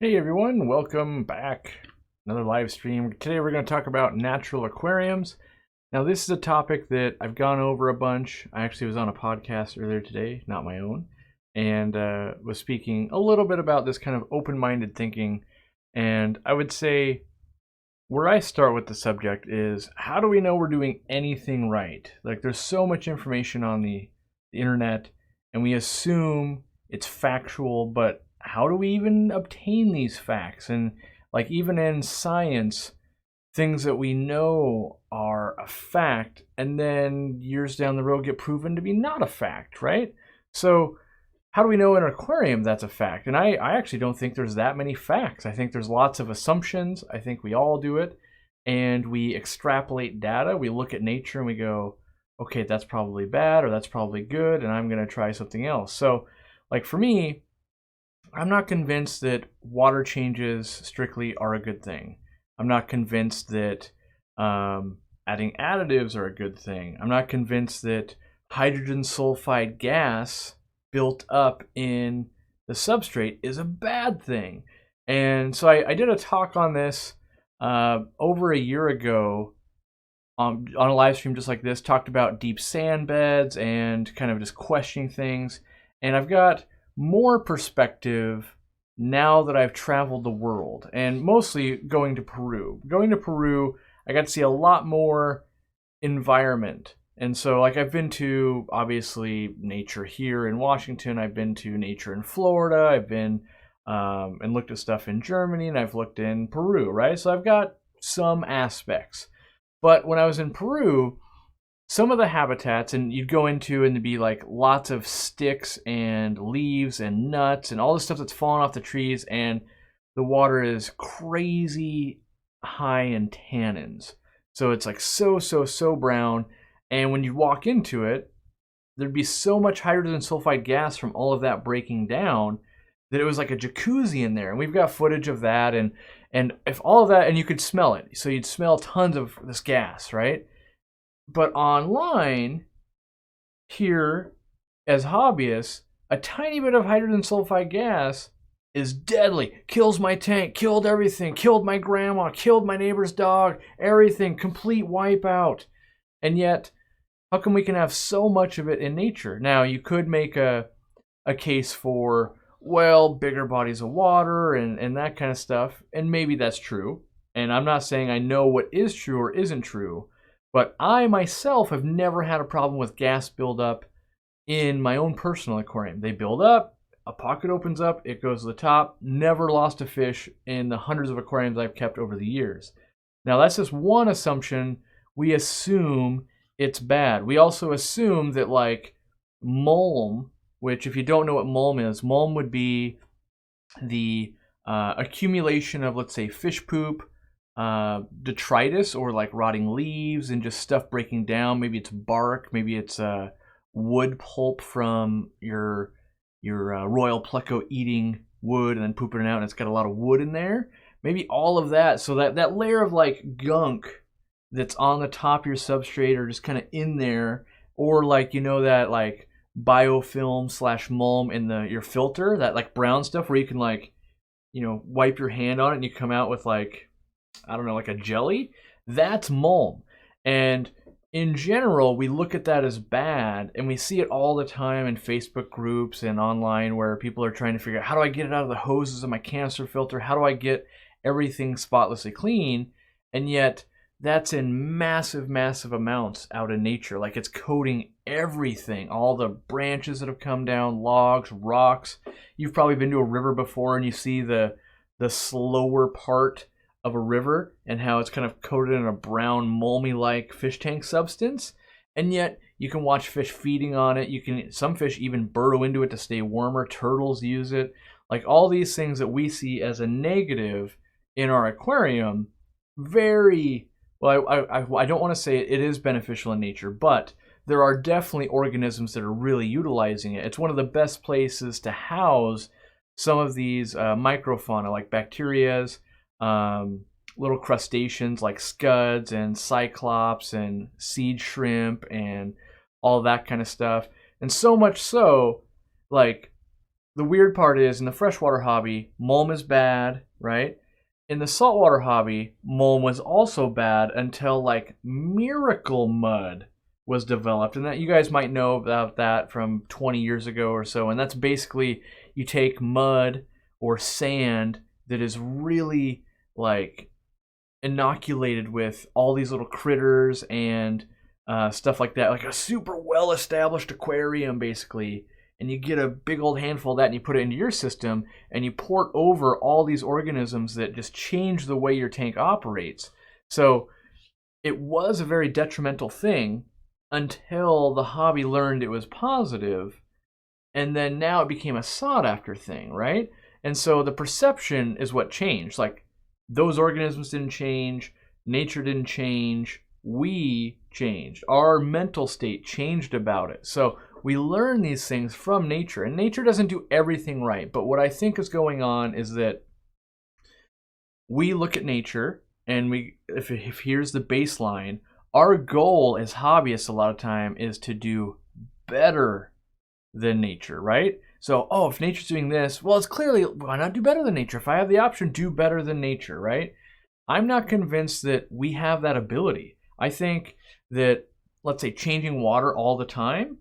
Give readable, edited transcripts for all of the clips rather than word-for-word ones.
Hey everyone, welcome back. Another live stream. Today we're going to talk about natural aquariums. Now this is a topic that I've gone over a bunch. I actually was on a podcast earlier today, not my own, and was speaking a little bit about this kind of open-minded thinking. And I would say where I start with the subject is, how do we know we're doing anything right? Like, there's so much information on the internet and we assume it's factual, but how do we even obtain these facts? And like, even in science, things that we know are a fact and then years down the road get proven to be not a fact, right? So how do we know in an aquarium that's a fact? And I actually don't think there's that many facts. I think there's lots of assumptions. I think we all do it. And we extrapolate data. We look at nature and we go, okay, that's probably bad or that's probably good, and I'm going to try something else. So, like, for me, I'm not convinced that water changes strictly are a good thing. I'm not convinced that adding additives are a good thing. I'm not convinced that hydrogen sulfide gas built up in the substrate is a bad thing. And so I did a talk on this over a year ago on a live stream just like this, talked about deep sand beds and kind of just questioning things. And I've got more perspective now that I've traveled the world, and mostly going to Peru. Going to Peru, I got to see a lot more environment. And so, like, I've been to, obviously, nature here in Washington. I've been to nature in Florida. I've been and looked at stuff in Germany, and I've looked in Peru, right? So I've got some aspects. But when I was in Peru, some of the habitats, and you'd go into and there'd be like lots of sticks and leaves and nuts and all the stuff that's falling off the trees, and the water is crazy high in tannins. So it's like so brown. And when you walk into it, there'd be so much hydrogen sulfide gas from all of that breaking down that it was like a jacuzzi in there. And we've got footage of that. And if all of that, and you could smell it. So you'd smell tons of this gas, right? But online, here, as hobbyists, a tiny bit of hydrogen sulfide gas is deadly. Kills my tank, killed everything, killed my grandma, killed my neighbor's dog, everything, complete wipeout. And yet, how come we can have so much of it in nature? Now, you could make a case for, well, bigger bodies of water and that kind of stuff, and maybe that's true. And I'm not saying I know what is true or isn't true, but I myself have never had a problem with gas buildup in my own personal aquarium. They build up, a pocket opens up, it goes to the top. Never lost a fish in the hundreds of aquariums I've kept over the years. Now, that's just one assumption. We assume it's bad. We also assume that, like, mulm, which, if you don't know what mulm is, mulm would be the accumulation of, let's say, fish poop, detritus, or like rotting leaves and just stuff breaking down. Maybe it's bark, maybe it's wood pulp from your royal pleco eating wood and then pooping it out, and it's got a lot of wood in there. Maybe all of that. So that layer of like gunk that's on the top of your substrate or just kind of in there, or like, you know, that like biofilm slash mulm in your filter, that like brown stuff where you can, like, you know, wipe your hand on it and you come out with, like, I don't know, like a jelly. That's mulm. And in general, we look at that as bad, and we see it all the time in Facebook groups and online where people are trying to figure out, how do I get it out of the hoses of my canister filter? How do I get everything spotlessly clean? And yet that's in massive amounts out in nature. Like, it's coating everything, all the branches that have come down, logs, rocks. You've probably been to a river before and you see the slower part of a river and how it's kind of coated in a brown mulmy-like fish tank substance, and yet you can watch fish feeding on it. Some fish even burrow into it to stay warmer. Turtles use it. Like, all these things that we see as a negative in our aquarium, very well, I don't want to say it is beneficial in nature, but there are definitely organisms that are really utilizing it. It's one of the best places to house some of these microfauna, like bacterias, little crustaceans like scuds and cyclops and seed shrimp and all that kind of stuff. And so much so, like, the weird part is in the freshwater hobby, mulm is bad, right? In the saltwater hobby, mulm was also bad until like miracle mud was developed. And that you guys might know about that from 20 years ago or so. And that's basically you take mud or sand that is really like inoculated with all these little critters and stuff like that, like a super well established aquarium basically, and you get a big old handful of that and you put it into your system and you port over all these organisms that just change the way your tank operates. So it was a very detrimental thing until the hobby learned it was positive, and then now it became a sought after thing, right? And so the perception is what changed. Like, those organisms didn't change, nature didn't change, we changed. Our mental state changed about it. So we learn these things from nature, and nature doesn't do everything right. But what I think is going on is that we look at nature, and if here's the baseline, our goal as hobbyists a lot of time is to do better than nature, right? So, if nature's doing this, well, it's clearly, why not do better than nature? If I have the option, do better than nature, right? I'm not convinced that we have that ability. I think that, let's say, changing water all the time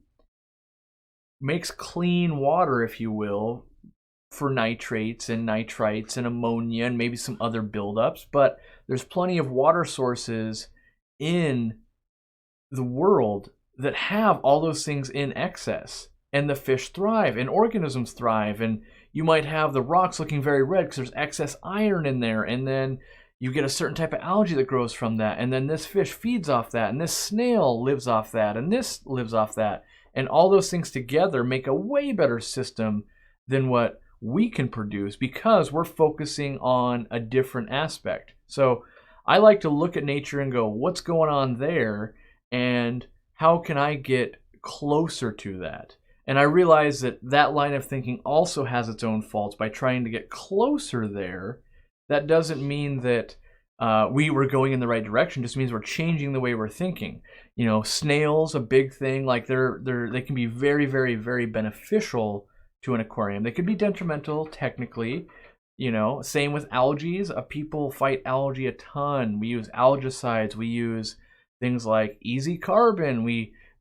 makes clean water, if you will, for nitrates and nitrites and ammonia and maybe some other buildups, but there's plenty of water sources in the world that have all those things in excess, and the fish thrive and organisms thrive, and you might have the rocks looking very red because there's excess iron in there, and then you get a certain type of algae that grows from that, and then this fish feeds off that, and this snail lives off that, and this lives off that, and all those things together make a way better system than what we can produce because we're focusing on a different aspect. So I like to look at nature and go, what's going on there, and how can I get closer to that? And I realize that that line of thinking also has its own faults. By trying to get closer there, that doesn't mean that we were going in the right direction. It just means we're changing the way we're thinking. You know, snails, a big thing. Like they can be very, very, very beneficial to an aquarium. They could be detrimental technically. You know, same with algae. People fight algae a ton. We use algicides. We use things like easy carbon.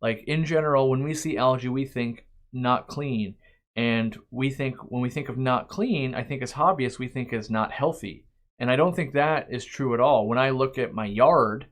In general, when we see algae, we think not clean. And when we think of not clean, I think as hobbyists, we think as not healthy. And I don't think that is true at all. When I look at my yard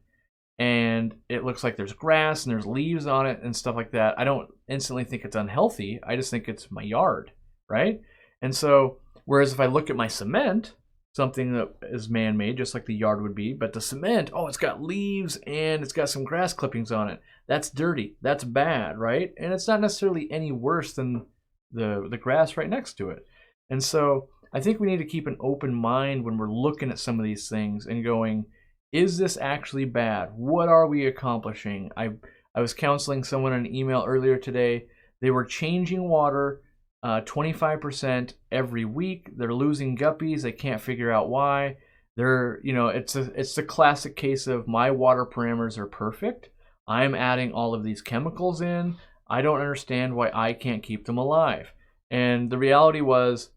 and it looks like there's grass and there's leaves on it and stuff like that, I don't instantly think it's unhealthy. I just think it's my yard, right? And so, whereas if I look at my cement, something that is man-made, just like the yard would be, but the cement, it's got leaves and it's got some grass clippings on it. That's dirty. That's bad, right? And it's not necessarily any worse than the grass right next to it. And so I think we need to keep an open mind when we're looking at some of these things and going, is this actually bad? What are we accomplishing? I was counseling someone in an email earlier today. They were changing water 25% every week. They're losing guppies. They can't figure out why. It's the classic case of my water parameters are perfect. I'm adding all of these chemicals in. I don't understand why I can't keep them alive. And the reality was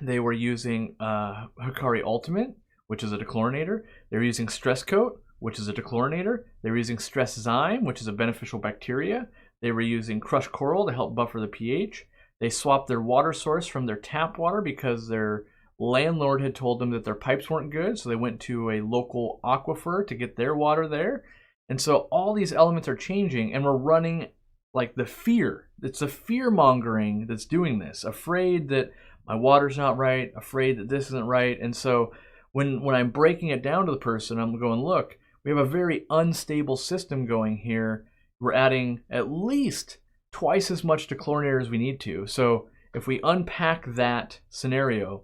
they were using Hikari Ultimate, which is a dechlorinator. They were using Stress Coat, which is a dechlorinator. They were using Stress Zyme, which is a beneficial bacteria. They were using crushed coral to help buffer the pH. They swapped their water source from their tap water because their landlord had told them that their pipes weren't good, so they went to a local aquifer to get their water there. And so all these elements are changing, and we're running like the fear. It's the fear mongering that's doing this. Afraid that my water's not right, afraid that this isn't right. And so when I'm breaking it down to the person, I'm going, look, we have a very unstable system going here. We're adding at least twice as much dechlorinator as we need to. So if we unpack that scenario,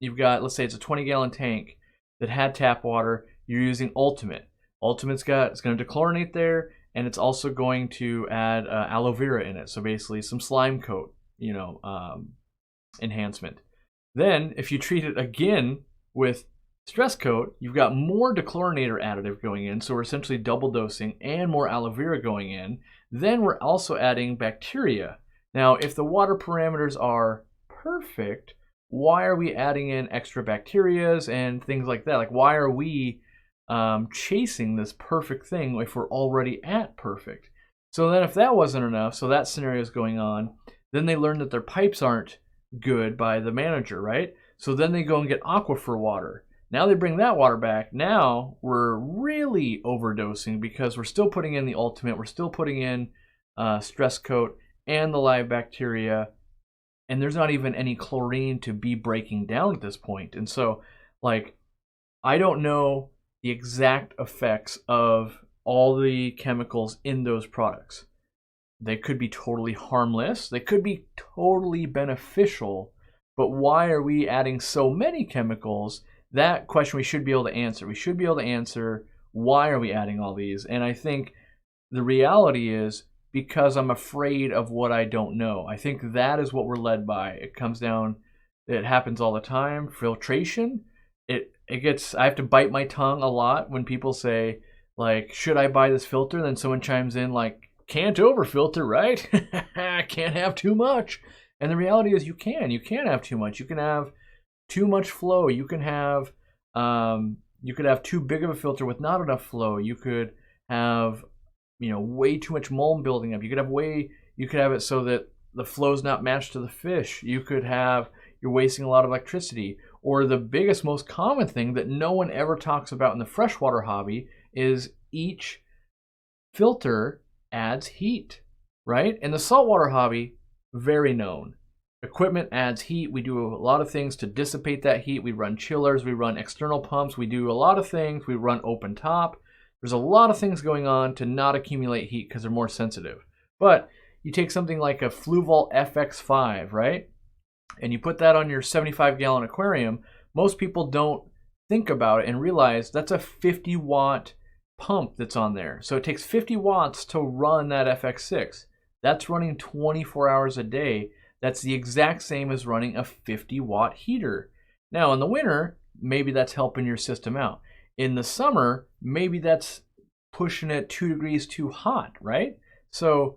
you've got, let's say it's a 20-gallon tank that had tap water. You're using Ultimate. It's going to dechlorinate there, and it's also going to add aloe vera in it. So basically some slime coat, enhancement. Then if you treat it again with Stress Coat, you've got more dechlorinator additive going in. So we're essentially double dosing and more aloe vera going in. Then we're also adding bacteria. Now, if the water parameters are perfect, why are we adding in extra bacterias and things like that? Like, why are we chasing this perfect thing if we're already at perfect? So then if that wasn't enough, so that scenario is going on, then they learn that their pipes aren't good by the manager, right? So then they go and get aquifer water. Now they bring that water back. Now we're really overdosing because we're still putting in the ultimate. We're still putting in stress coat and the live bacteria. And there's not even any chlorine to be breaking down at this point. And so, like, I don't know the exact effects of all the chemicals in those products. They could be totally harmless. They could be totally beneficial. But why are we adding so many chemicals? That question we should be able to answer. We should be able to answer, why are we adding all these? And I think the reality is because I'm afraid of what I don't know. I think that is what we're led by. It comes down, it happens all the time. Filtration, it gets, I have to bite my tongue a lot when people say, like, should I buy this filter? Then someone chimes in like, can't overfilter, right? Can't have too much. And the reality is you can have too much. You can have too much flow. You can have, you could have too big of a filter with not enough flow. You could have, way too much mold building up. You could have it so that the flow's not matched to the fish. You could have, you're wasting a lot of electricity. Or the biggest, most common thing that no one ever talks about in the freshwater hobby is each filter adds heat, right? In the saltwater hobby, very known. Equipment adds heat. We do a lot of things to dissipate that heat. We run chillers, we run external pumps, we do a lot of things. We run open top. There's a lot of things going on to not accumulate heat because they're more sensitive. But you take something like a Fluval FX5, right? And you put that on your 75-gallon aquarium. Most people don't think about it and realize that's a 50-watt pump that's on there. So it takes 50 watts to run that FX6. That's running 24 hours a day. That's the exact same as running a 50-watt heater. Now in the winter, maybe that's helping your system out. In the summer, maybe that's pushing it 2 degrees too hot, right? So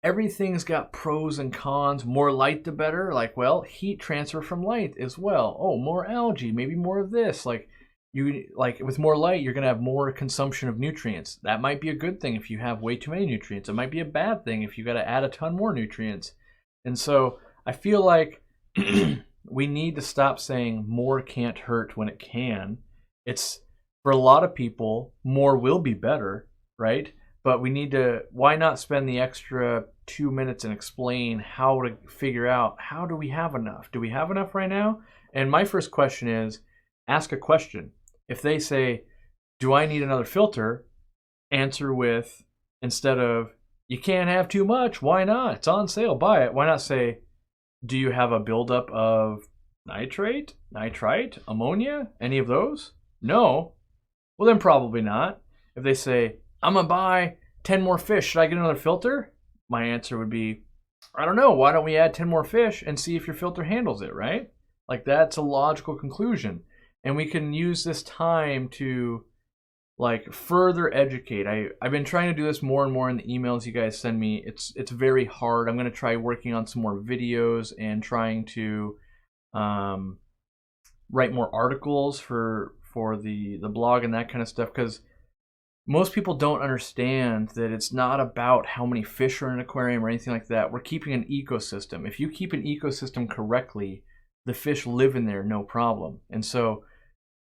everything's got pros and cons. More light, the better. Like, well, heat transfer from light as well. Oh, more algae, maybe more of this. Like with more light, you're gonna have more consumption of nutrients. That might be a good thing if you have way too many nutrients. It might be a bad thing if you got to add a ton more nutrients. And so I feel like we need to stop saying more can't hurt when it can. It's, for a lot of people, more will be better, right? But we need to, why not spend the extra 2 minutes and explain how to figure out, how do we have enough? Do we have enough right now? And my first question is, ask a question. If they say, do I need another filter? Answer with, instead of, you can't have too much, why not? It's on sale, buy it. Why not say, do you have a buildup of nitrate, nitrite, ammonia, any of those? No. Well, then probably not. If they say, I'm going to buy 10 more fish, should I get another filter? My answer would be, I don't know. Why don't we add 10 more fish and see if your filter handles it, right? Like, that's a logical conclusion. And we can use this time to, like, further educate. I've been trying to do this more and more in the emails you guys send me. It's very hard. I'm going to try working on some more videos and trying to write more articles for the blog and that kind of stuff, because most people don't understand that it's not about how many fish are in an aquarium or anything like that. We're keeping an ecosystem. If you keep an ecosystem correctly, the fish live in there no problem. And so,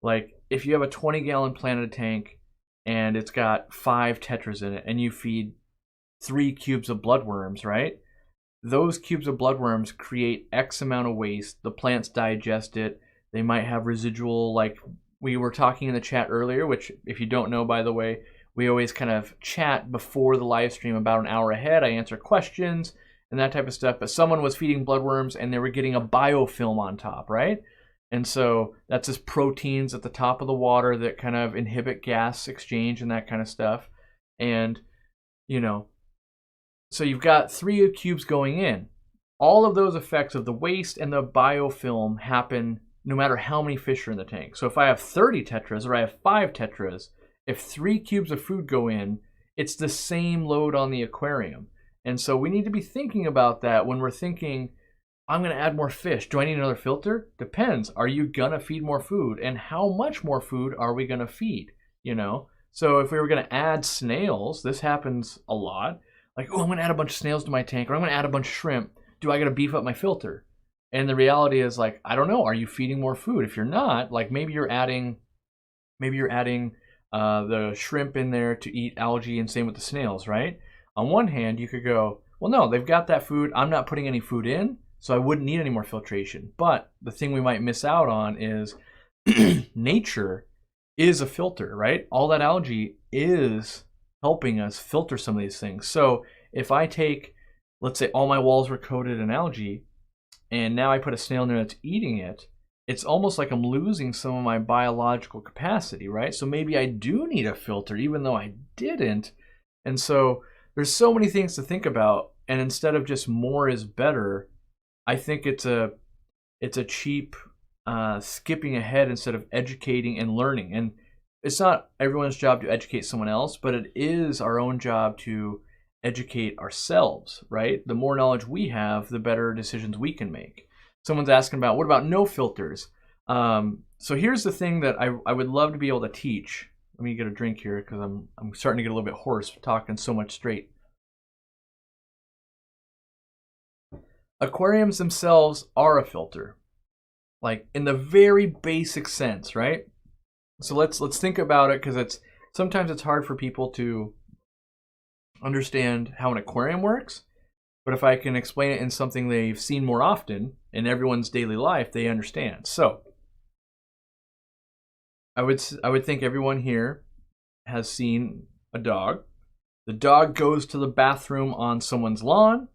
like, if you have a 20-gallon planted tank and it's got 5 tetras in it and you feed 3 cubes of bloodworms, right? Those cubes of bloodworms create X amount of waste. The plants digest it. They might have residual, like we were talking in the chat earlier, which, if you don't know, by the way, we always kind of chat before the live stream about an hour ahead. I answer questions and that type of stuff. But someone was feeding bloodworms and they were getting a biofilm on top, right? And so that's just proteins at the top of the water that kind of inhibit gas exchange and that kind of stuff. And, so you've got 3 cubes going in. All of those effects of the waste and the biofilm happen no matter how many fish are in the tank. So if I have 30 tetras or I have 5 tetras, if 3 cubes of food go in, it's the same load on the aquarium. And so we need to be thinking about that when we're thinking, I'm going to add more fish. Do I need another filter? Depends. Are you going to feed more food? And how much more food are we going to feed? You know? So if we were going to add snails, this happens a lot. Like, oh, I'm going to add a bunch of snails to my tank, or I'm going to add a bunch of shrimp. Do I got to beef up my filter? And the reality is, like, I don't know. Are you feeding more food? If you're not, like, maybe you're adding the shrimp in there to eat algae, and same with the snails, right? On one hand, you could go, well, no, they've got that food. I'm not putting any food in, so I wouldn't need any more filtration. But the thing we might miss out on is nature is a filter, right? All that algae is helping us filter some of these things. So if I take, let's say all my walls were coated in algae, and now I put a snail in there that's eating it, it's almost like I'm losing some of my biological capacity, right? So maybe I do need a filter, even though I didn't. And so there's so many things to think about. And instead of just more is better, I think it's a cheap skipping ahead instead of educating and learning. And it's not everyone's job to educate someone else, but it is our own job to educate ourselves, right? The more knowledge we have, the better decisions we can make. Someone's asking about, what about no filters? So here's the thing that I would love to be able to teach. Let me get a drink here because I'm starting to get a little bit hoarse talking so much straight. Aquariums themselves are a filter, like in the very basic sense, right? So let's think about it, because sometimes it's hard for people to understand how an aquarium works. But if I can explain it in something they've seen more often in everyone's daily life, they understand. So I would think everyone here has seen a dog. The dog goes to the bathroom on someone's lawn,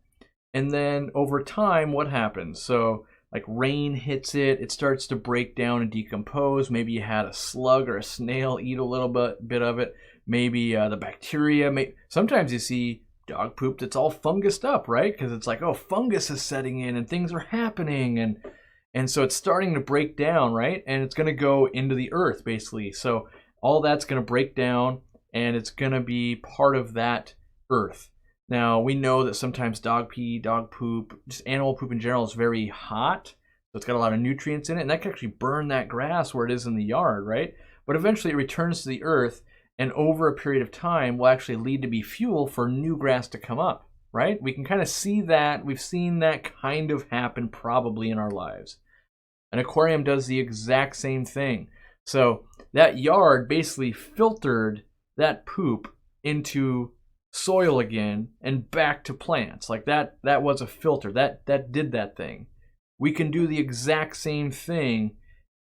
and then over time, what happens? So like rain hits it, it starts to break down and decompose. Maybe you had a slug or a snail eat a little bit of it. Maybe the bacteria. Sometimes you see dog poop that's all fungused up, right? Because it's like, oh, fungus is setting in and things are happening, and so it's starting to break down, right? And it's going to go into the earth, basically. So all that's going to break down, and it's going to be part of that earth. Now, we know that sometimes dog pee, dog poop, just animal poop in general is very hot. So it's got a lot of nutrients in it, and that can actually burn that grass where it is in the yard, right? But eventually it returns to the earth, and over a period of time will actually lead to be fuel for new grass to come up, right? We can kind of see that. We've seen that kind of happen probably in our lives. An aquarium does the exact same thing. So that yard basically filtered that poop into soil again and back to plants. Like that was a filter. That did that thing. We can do the exact same thing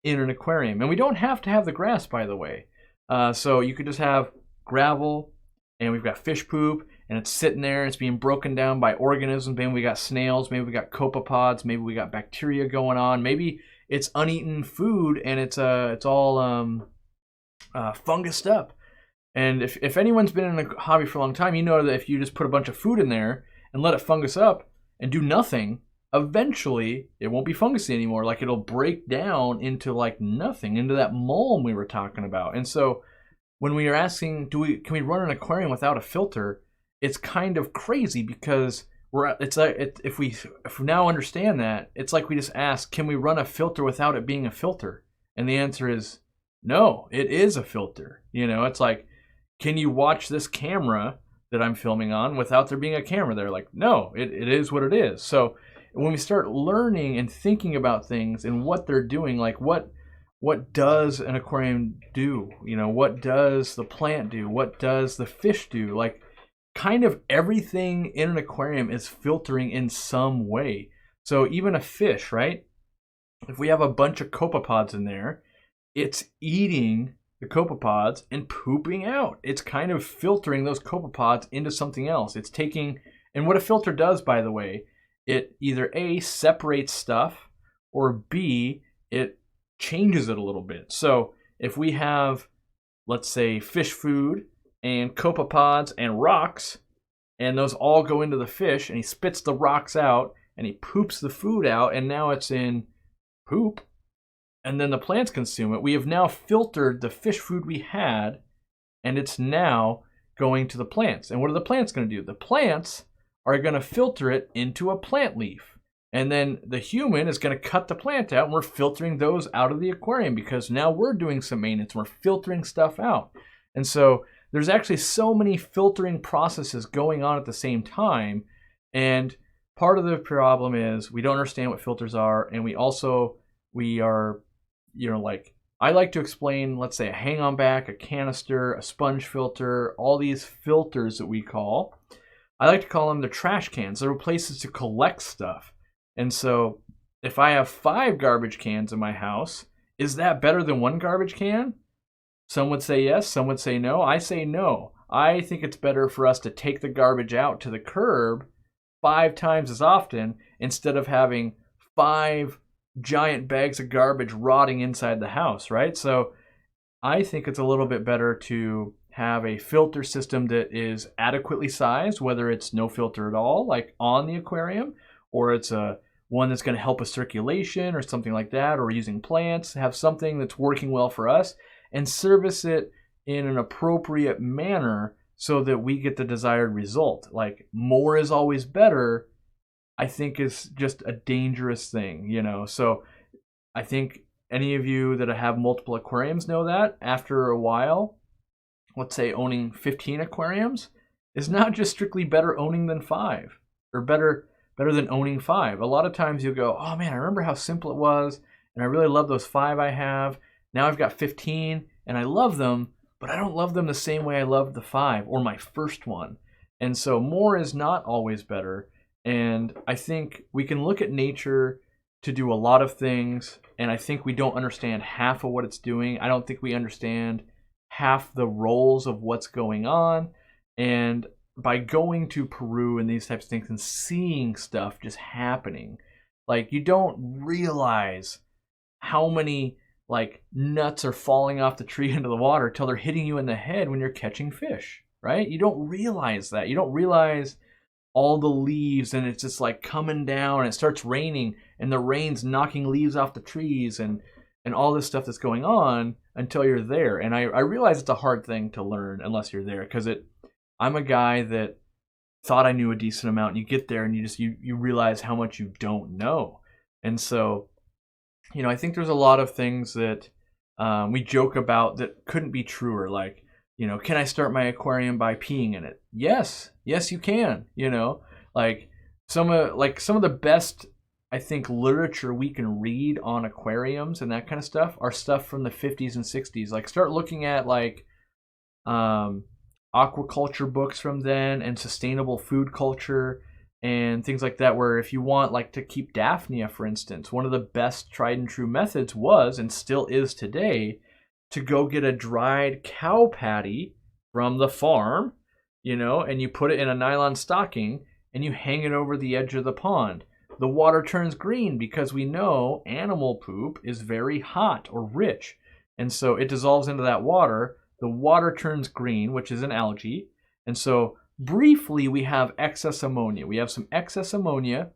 in an aquarium. And we don't have to have the grass, by the way. So you could just have gravel, and we've got fish poop, and it's sitting there, and it's being broken down by organisms. Maybe we got snails, maybe we got copepods, maybe we got bacteria going on. Maybe it's uneaten food, and it's all fungused up. And if anyone's been in a hobby for a long time, you know that if you just put a bunch of food in there and let it fungus up and do nothing, eventually it won't be fungusy anymore. Like it'll break down into like nothing, into that mulm we were talking about. And so when we are asking, can we run an aquarium without a filter? It's kind of crazy, because if we now understand that, it's like we just ask, can we run a filter without it being a filter? And the answer is no, it is a filter. It's like, can you watch this camera that I'm filming on without there being a camera there? Like, no, it is what it is. So when we start learning and thinking about things and what they're doing, like what does an aquarium do? What does the plant do? What does the fish do? Like, kind of everything in an aquarium is filtering in some way. So even a fish, right? If we have a bunch of copepods in there, it's eating the copepods and pooping out. It's kind of filtering those copepods into something else. It's taking, and what a filter does, by the way, it either A, separates stuff, or B, it changes it a little bit. So if we have, let's say, fish food and copepods and rocks, and those all go into the fish, and he spits the rocks out, and he poops the food out, and now it's in poop, and then the plants consume it. We have now filtered the fish food we had, and it's now going to the plants. And what are the plants going to do? The plants are going to filter it into a plant leaf. And then the human is going to cut the plant out, and we're filtering those out of the aquarium because now we're doing some maintenance. We're filtering stuff out. And so there's actually so many filtering processes going on at the same time. And part of the problem is we don't understand what filters are. And we are, like, I like to explain, let's say, a hang-on back, a canister, a sponge filter, all these filters that we call. I like to call them the trash cans. They're places to collect stuff. And so if I have 5 garbage cans in my house, is that better than 1 garbage can? Some would say yes, some would say no. I say no. I think it's better for us to take the garbage out to the curb 5 times as often instead of having 5 giant bags of garbage rotting inside the house, right? So I think it's a little bit better to have a filter system that is adequately sized, whether it's no filter at all, like on the aquarium, or it's one that's going to help with circulation or something like that, or using plants, have something that's working well for us, and service it in an appropriate manner so that we get the desired result. Like, more is always better, I think, is just a dangerous thing, So I think any of you that have multiple aquariums know that after a while, let's say owning 15 aquariums is not just strictly better owning than 5, or better than owning 5. A lot of times you'll go, oh man, I remember how simple it was, and I really love those 5 I have. Now I've got 15, and I love them, but I don't love them the same way I loved the 5 or my first one. And so more is not always better. And I think we can look at nature to do a lot of things, and I think we don't understand half of what it's doing. I don't think we understand half the roles of what's going on. And by going to Peru and these types of things and seeing stuff just happening, like, you don't realize how many like nuts are falling off the tree into the water till they're hitting you in the head when you're catching fish, right? You don't realize that. You don't realize all the leaves, and it's just like coming down, and it starts raining, and the rain's knocking leaves off the trees, and all this stuff that's going on until you're there. And I realize it's a hard thing to learn unless you're there, because I'm a guy that thought I knew a decent amount, and you get there and you realize how much you don't know. And so, I think there's a lot of things that we joke about that couldn't be truer. Like, can I start my aquarium by peeing in it? Yes, you can. Like some of the best, I think, literature we can read on aquariums and that kind of stuff are stuff from the 50s and 60s. Like, start looking at like aquaculture books from then, and sustainable food culture and things like that, where if you want, like, to keep Daphnia, for instance, one of the best tried and true methods was, and still is today, to go get a dried cow patty from the farm, and you put it in a nylon stocking and you hang it over the edge of the pond. The water turns green because we know animal poop is very hot or rich, and so it dissolves into that water. The water turns green, which is an algae, and so briefly we have excess ammonia. We have some excess ammonia,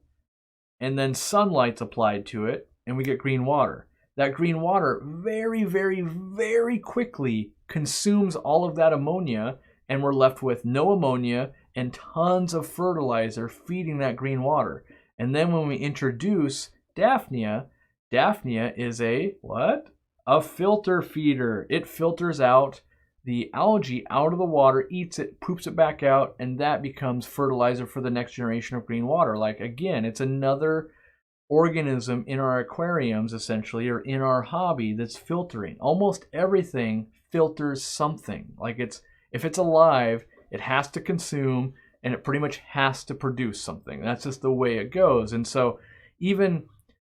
and then sunlight's applied to it, and we get green water. That green water very, very, very quickly consumes all of that ammonia, and we're left with no ammonia and tons of fertilizer feeding that green water. And then when we introduce Daphnia is a what? A filter feeder. It filters out the algae out of the water, eats it, poops it back out, and that becomes fertilizer for the next generation of green water. Like, again, it's another organism in our aquariums, essentially, or in our hobby, that's filtering. Almost everything filters something. Like, if it's alive, it has to consume, and it pretty much has to produce something. That's just the way it goes. And so even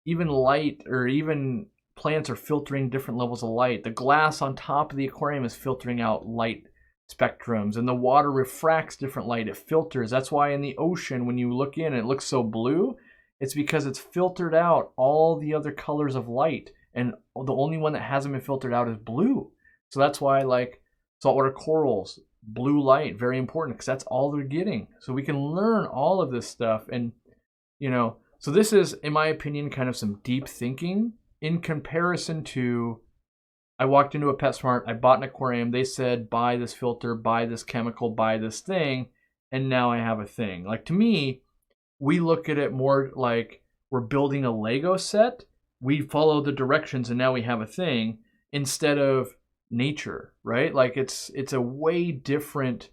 light, or even plants, are filtering different levels of light. The glass on top of the aquarium is filtering out light spectrums, and the water refracts different light. It filters. That's why in the ocean, when you look in, it looks so blue. It's because it's filtered out all the other colors of light, and the only one that hasn't been filtered out is blue. So that's why, like, saltwater corals, blue light, very important, because that's all they're getting. So we can learn all of this stuff. And so this is, in my opinion, kind of some deep thinking in comparison to, I walked into a PetSmart, I bought an aquarium, they said, buy this filter, buy this chemical, buy this thing, and now I have a thing. Like, to me, we look at it more like we're building a Lego set, we follow the directions and now we have a thing, instead of nature, right? Like it's a way different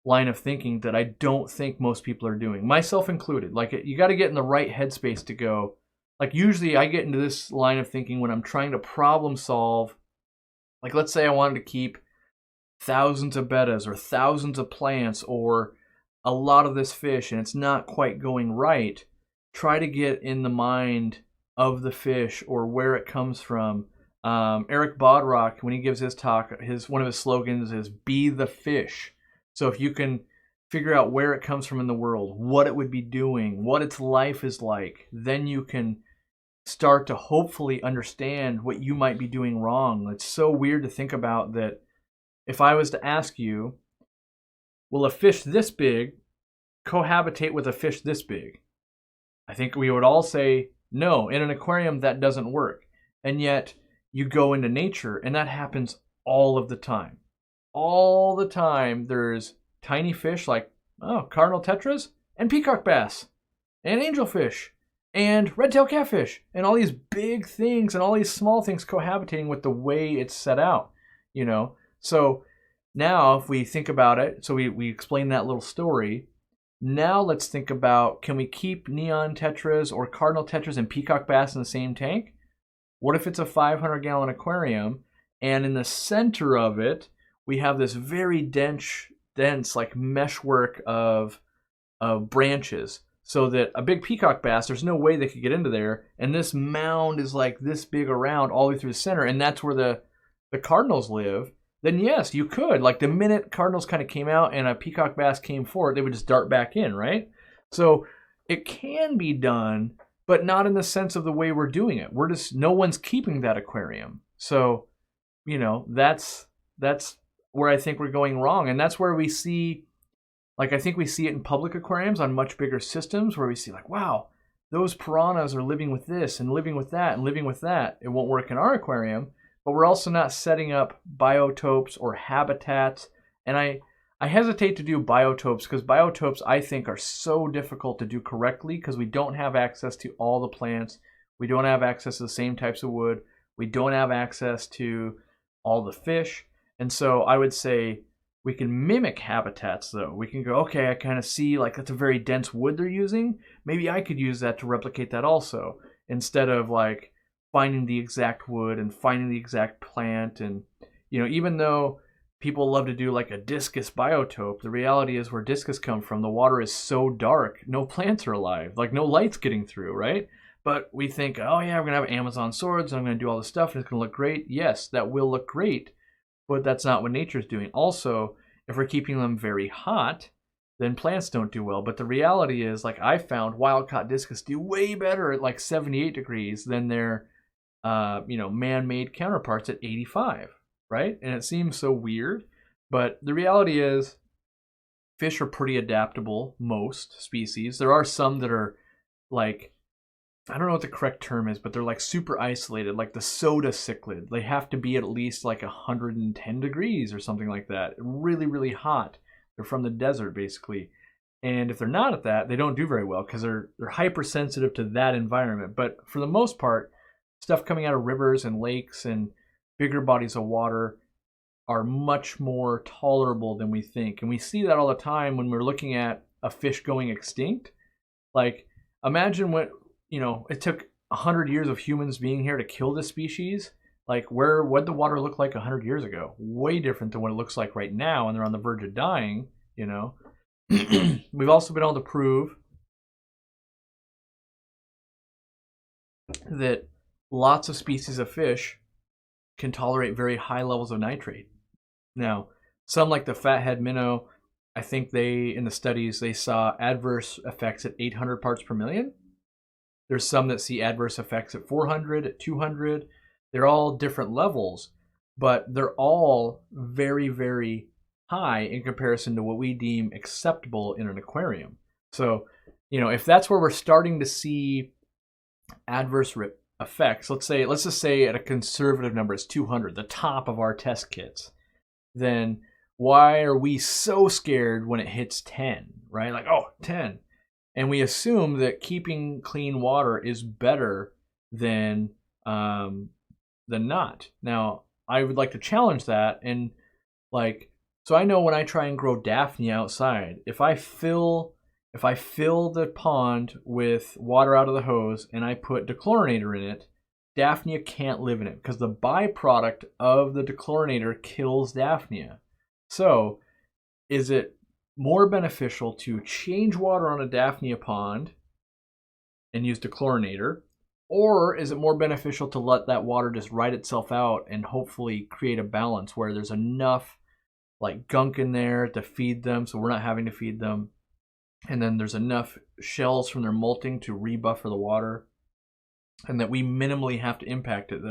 line of thinking that I don't think most people are doing, myself included. Like you got to get in the right headspace to go. Like usually I get into this line of thinking when I'm trying to problem solve. Like let's say I wanted to keep thousands of bettas or thousands of plants or a lot of this fish and it's not quite going right. Try to get in the mind of the fish or where it comes from. Eric Bodrock, when he gives his talk, one of his slogans is "Be the fish." So if you can figure out where it comes from in the world, what it would be doing, what its life is like, then you can start to hopefully understand what you might be doing wrong. It's so weird to think about that. If I was to ask you, will a fish this big cohabitate with a fish this big? I think we would all say, no, in an aquarium that doesn't work. And yet you go into nature and that happens all of the time. All the time there's tiny fish like cardinal tetras and peacock bass and angelfish and red-tailed catfish and all these big things and all these small things cohabitating with the way it's set out, you know. So now if we think about it, so we explain that little story. Now let's think about, can we keep neon tetras or cardinal tetras and peacock bass in the same tank? What if it's a 500-gallon aquarium and in the center of it we have this very dense like meshwork of branches, so that a big peacock bass, there's no way they could get into there, and this mound is like this big around all the way through the center, and that's where the cardinals live. Then yes, you could, like the minute cardinals kind of came out and a peacock bass came forward, they would just dart back in, right? So it can be done, but not in the sense of the way we're doing it. No one's keeping that aquarium. So, you know, that's where I think we're going wrong. And that's where we see, like I think we see it in public aquariums on much bigger systems where we see like, wow, those piranhas are living with this and living with that and living with that. It won't work in our aquarium. But we're also not setting up biotopes or habitats. And I hesitate to do biotopes because biotopes I think are so difficult to do correctly because we don't have access to all the plants. We don't have access to the same types of wood. We don't have access to all the fish. And so I would say we can mimic habitats though. We can go, okay, I kind of see like that's a very dense wood they're using. Maybe I could use that to replicate that also, instead of like finding the exact wood and finding the exact plant. And, you know, even though people love to do like a discus biotope, the reality is where discus come from, the water is so dark, no plants are alive, like no light's getting through, right? But we think, oh yeah, we're going to have Amazon swords and I'm going to do all this stuff and it's going to look great. Yes, that will look great, but that's not what nature's doing. Also, if we're keeping them very hot, then plants don't do well. But the reality is, like I found wild-caught discus do way better at like 78 degrees than their man-made counterparts at 85, right? And it seems so weird, but the reality is fish are pretty adaptable, most species. There are some that are like, I don't know what the correct term is, but they're like super isolated, like the soda cichlid. They have to be at least like 110 degrees or something like that. Really, really hot. They're from the desert, basically. And if they're not at that, they don't do very well because they're hypersensitive to that environment. But for the most part, stuff coming out of rivers and lakes and bigger bodies of water are much more tolerable than we think. And we see that all the time when we're looking at a fish going extinct. Like, imagine what, it took 100 years of humans being here to kill this species. Like, what'd the water look like 100 years ago? Way different than what it looks like right now, and they're on the verge of dying, We've also been able to prove that lots of species of fish can tolerate very high levels of nitrate. Now, some like the fathead minnow, I think in the studies, they saw adverse effects at 800 parts per million. There's some that see adverse effects at 400, at 200. They're all different levels, but they're all very, very high in comparison to what we deem acceptable in an aquarium. So, if that's where we're starting to see adverse effects, let's just say at a conservative number it's 200, the top of our test kits, then why are we so scared when it hits 10, right? Like, oh, 10. And we assume that keeping clean water is better than not. Now, I would like to challenge that, and like, so I know when I try and grow Daphne outside, if I fill the pond with water out of the hose and I put dechlorinator in it, Daphnia can't live in it because the byproduct of the dechlorinator kills Daphnia. So, is it more beneficial to change water on a Daphnia pond and use dechlorinator, or is it more beneficial to let that water just ride itself out and hopefully create a balance where there's enough like gunk in there to feed them, so we're not having to feed them, and then there's enough shells from their molting to rebuffer the water, and that we minimally have to impact it.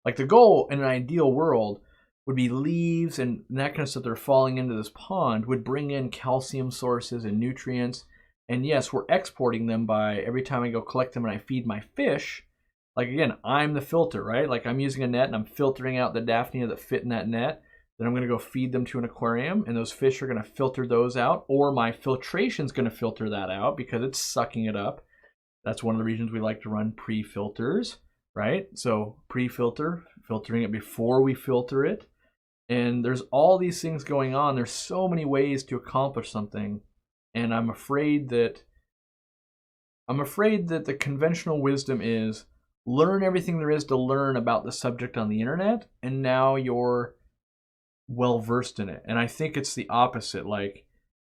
Like the goal in an ideal world would be leaves and that kind of stuff that are falling into this pond would bring in calcium sources and nutrients. And yes, we're exporting them by every time I go collect them and I feed my fish. Like again, I'm the filter, right? Like I'm using a net and I'm filtering out the Daphnia that fit in that net. Then I'm going to go feed them to an aquarium, and those fish are going to filter those out, or my filtration is going to filter that out because it's sucking it up. That's one of the reasons we like to run pre-filters, right? So pre-filter, filtering it before we filter it. And there's all these things going on. There's so many ways to accomplish something. And I'm afraid that the conventional wisdom is learn everything there is to learn about the subject on the internet, and now you're well versed in it. And I think it's the opposite. Like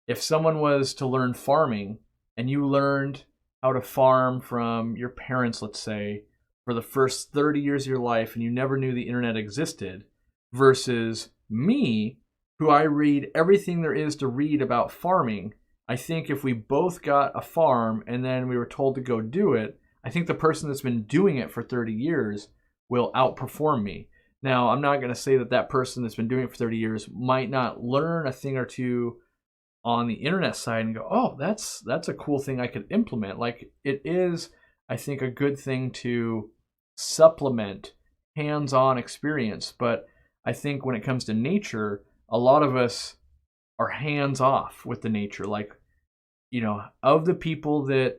if someone was to learn farming and you learned how to farm from your parents, let's say, for the first 30 years of your life and you never knew the internet existed, versus me, who I read everything there is to read about farming, I think if we both got a farm and then we were told to go do it, I think the person that's been doing it for 30 years will outperform me. Now, I'm not going to say that that person that's been doing it for 30 years might not learn a thing or two on the internet side and go, oh, that's a cool thing I could implement. Like it is, I think, a good thing to supplement hands-on experience. But I think when it comes to nature, a lot of us are hands-off with the nature. Like, you know, of the people that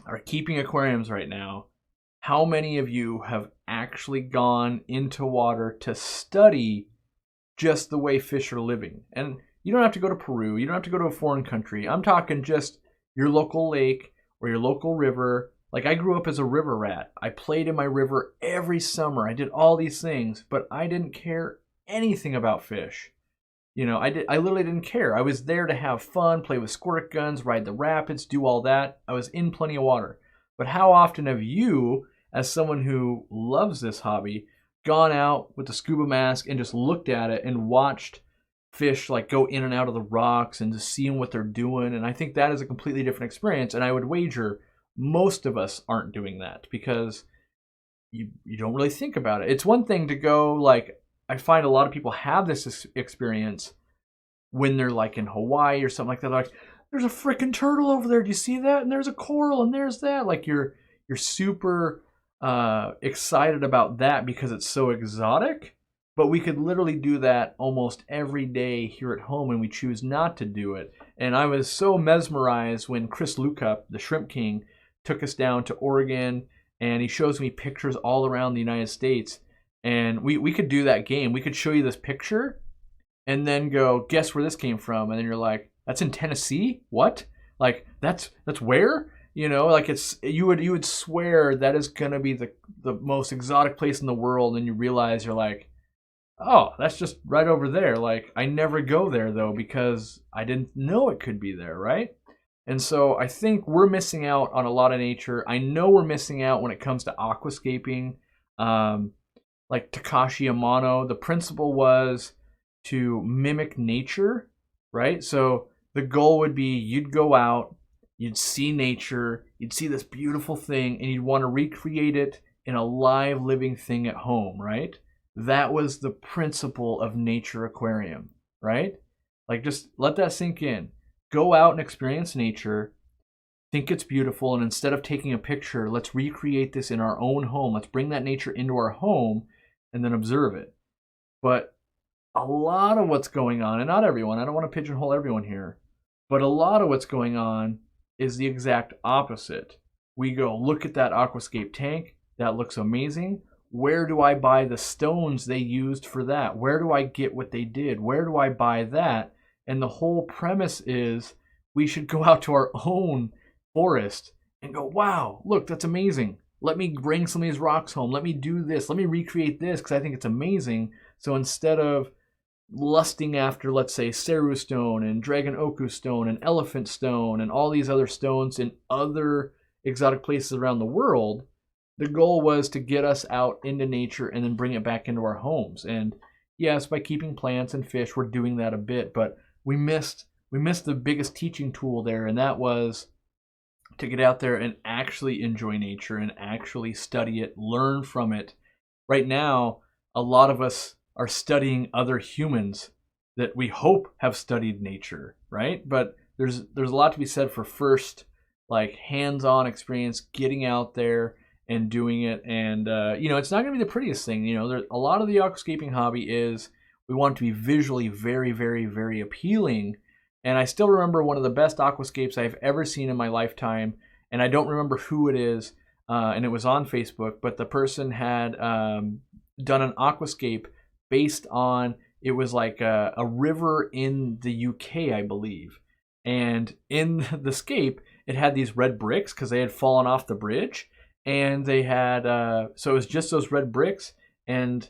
are keeping aquariums right now, how many of you have actually gone into water to study just the way fish are living? And you don't have to go to Peru. You don't have to go to a foreign country. I'm talking just your local lake or your local river. Like I grew up as a river rat. I played in my river every summer. I did all these things, but I didn't care anything about fish. You know, I literally didn't care. I was there to have fun, play with squirt guns, ride the rapids, do all that. I was in plenty of water. But how often have you, as someone who loves this hobby, gone out with the scuba mask and just looked at it and watched fish like go in and out of the rocks and just seeing what they're doing? And I think that is a completely different experience. And I would wager most of us aren't doing that because you don't really think about it. It's one thing to go, like, I find a lot of people have this experience when they're like in Hawaii or something like that. Like, there's a freaking turtle over there. Do you see that? And there's a coral and there's that. Like you're super excited about that because it's so exotic. But we could literally do that almost every day here at home, and we choose not to do it. And I was so mesmerized when Chris Lukup, the Shrimp King, took us down to Oregon, and he shows me pictures all around the United States. And we could do that game. We could show you this picture and then go, guess where this came from? And then you're like, that's in Tennessee? What? Like, that's where? You know, like it's you would swear that is gonna be the most exotic place in the world, and you realize you're like, oh, that's just right over there. Like, I never go there though because I didn't know it could be there, right? And so I think we're missing out on a lot of nature. I know we're missing out when it comes to aquascaping. Like Takashi Amano, the principle was to mimic nature, right? So the goal would be you'd go out, you'd see nature, you'd see this beautiful thing, and you'd want to recreate it in a live living thing at home, right? That was the principle of Nature Aquarium, right? Like, just let that sink in. Go out and experience nature, think it's beautiful, and instead of taking a picture, let's recreate this in our own home. Let's bring that nature into our home and then observe it. But a lot of what's going on, and not everyone, I don't want to pigeonhole everyone here, but a lot of what's going on is the exact opposite. We go, look at that aquascape tank. That looks amazing. Where do I buy the stones they used for that? Where do I get what they did? Where do I buy that? And the whole premise is we should go out to our own forest and go, wow, look, that's amazing. Let me bring some of these rocks home. Let me do this. Let me recreate this because I think it's amazing. So instead of lusting after, let's say, Ceru stone and Dragon Oku stone and Elephant stone and all these other stones in other exotic places around the world, the goal was to get us out into nature and then bring it back into our homes. And yes, by keeping plants and fish, we're doing that a bit, but we missed the biggest teaching tool there, and that was to get out there and actually enjoy nature and actually study it, learn from it. Right now, a lot of us are studying other humans that we hope have studied nature, right? But there's a lot to be said for first, like, hands-on experience, getting out there and doing it. And it's not going to be the prettiest thing. A lot of the aquascaping hobby is we want it to be visually very, very, very appealing. And I still remember one of the best aquascapes I've ever seen in my lifetime, and I don't remember who it is, and it was on Facebook, but the person had done an aquascape based on, it was like a river in the UK, I believe. And in the scape, it had these red bricks because they had fallen off the bridge. And they had, so it was just those red bricks and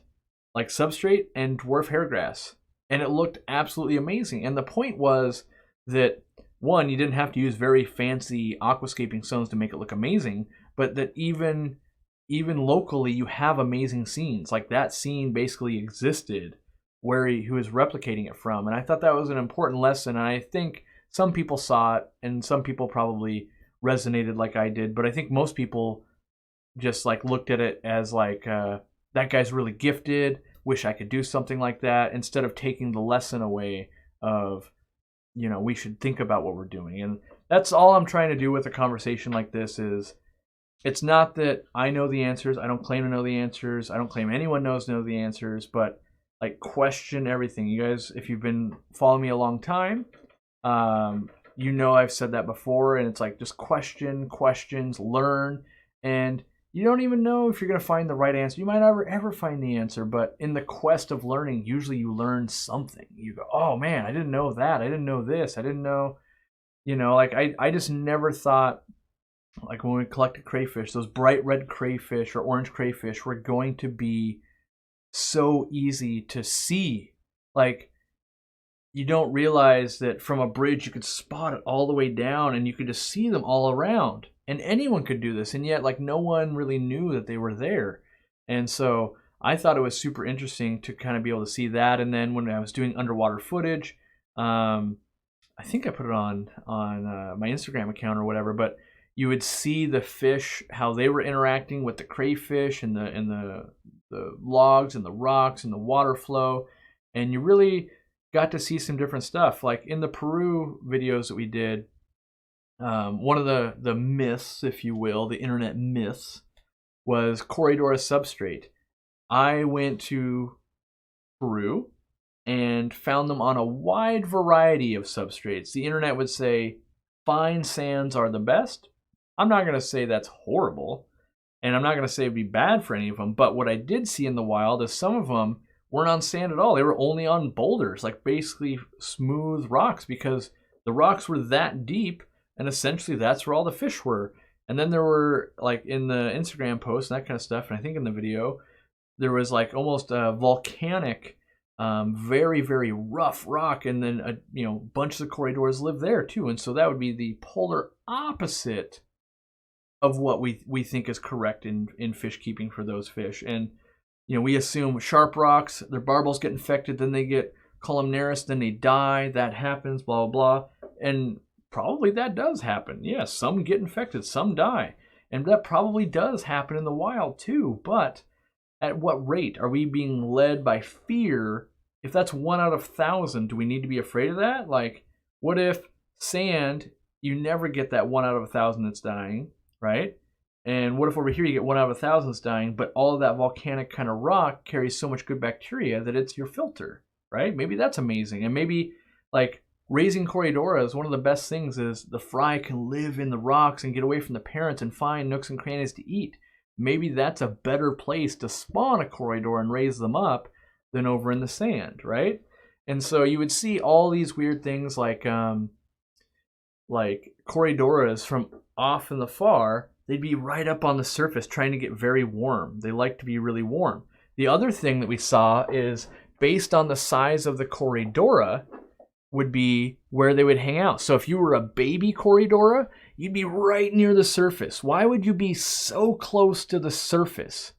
like substrate and dwarf hairgrass. And it looked absolutely amazing. And the point was that, one, you didn't have to use very fancy aquascaping stones to make it look amazing, but that even locally you have amazing scenes. Like that scene basically existed where he was replicating it from. And I thought that was an important lesson. And I think some people saw it and some people probably resonated like I did. But I think most people just like looked at it as like, that guy's really gifted. Wish I could do something like that, instead of taking the lesson away of, we should think about what we're doing. And that's all I'm trying to do with a conversation like this. Is it's not that I know the answers. I don't claim to know the answers. I don't claim anyone knows the answers, but like question everything. You guys, if you've been following me a long time, I've said that before, and it's like just questions, learn, and you don't even know if you're going to find the right answer. You might never ever find the answer, but in the quest of learning, usually you learn something. You go, oh man, I didn't know that. I didn't know this. I didn't know, like I just never thought, like when we collected crayfish, those bright red crayfish or orange crayfish were going to be so easy to see. Like, you don't realize that from a bridge you could spot it all the way down and you could just see them all around. And anyone could do this, and yet like no one really knew that they were there. And so I thought it was super interesting to kind of be able to see that. And then when I was doing underwater footage, I think I put it on my Instagram account or whatever, but you would see the fish, how they were interacting with the crayfish and the logs and the rocks and the water flow. And you really got to see some different stuff. Like in the Peru videos that we did, one of the myths, if you will, the internet myths, was Corridor substrate. I went to Peru and found them on a wide variety of substrates. The internet would say fine sands are the best. I'm not going to say that's horrible, and I'm not going to say it'd be bad for any of them, but what I did see in the wild is some of them weren't on sand at all. They were only on boulders, like basically smooth rocks, because the rocks were that deep. And essentially that's where all the fish were. And then there were, like in the Instagram posts and that kind of stuff, and I think in the video, there was like almost a volcanic, very, very rough rock. And then, bunches of corridors live there too. And so that would be the polar opposite of what we think is correct in fish keeping for those fish. And, we assume sharp rocks, their barbels get infected, then they get columnaris, then they die. That happens, blah, blah, blah. And probably that does happen. Yes, some get infected, some die. And that probably does happen in the wild too. But at what rate? Are we being led by fear? If that's 1 out of 1,000, do we need to be afraid of that? Like, what if sand, you never get that 1 out of 1,000 that's dying, right? And what if over here you get 1 out of 1,000 that's dying, but all of that volcanic kind of rock carries so much good bacteria that it's your filter, right? Maybe that's amazing. And maybe, like, raising Corydoras, one of the best things is the fry can live in the rocks and get away from the parents and find nooks and crannies to eat. Maybe that's a better place to spawn a Corydora and raise them up than over in the sand, right? And so you would see all these weird things like Corydoras from off in the far. They'd be right up on the surface trying to get very warm. They like to be really warm. The other thing that we saw is based on the size of the Corydora would be where they would hang out. So if you were a baby Corydora, you'd be right near the surface. Why would you be so close to the surface?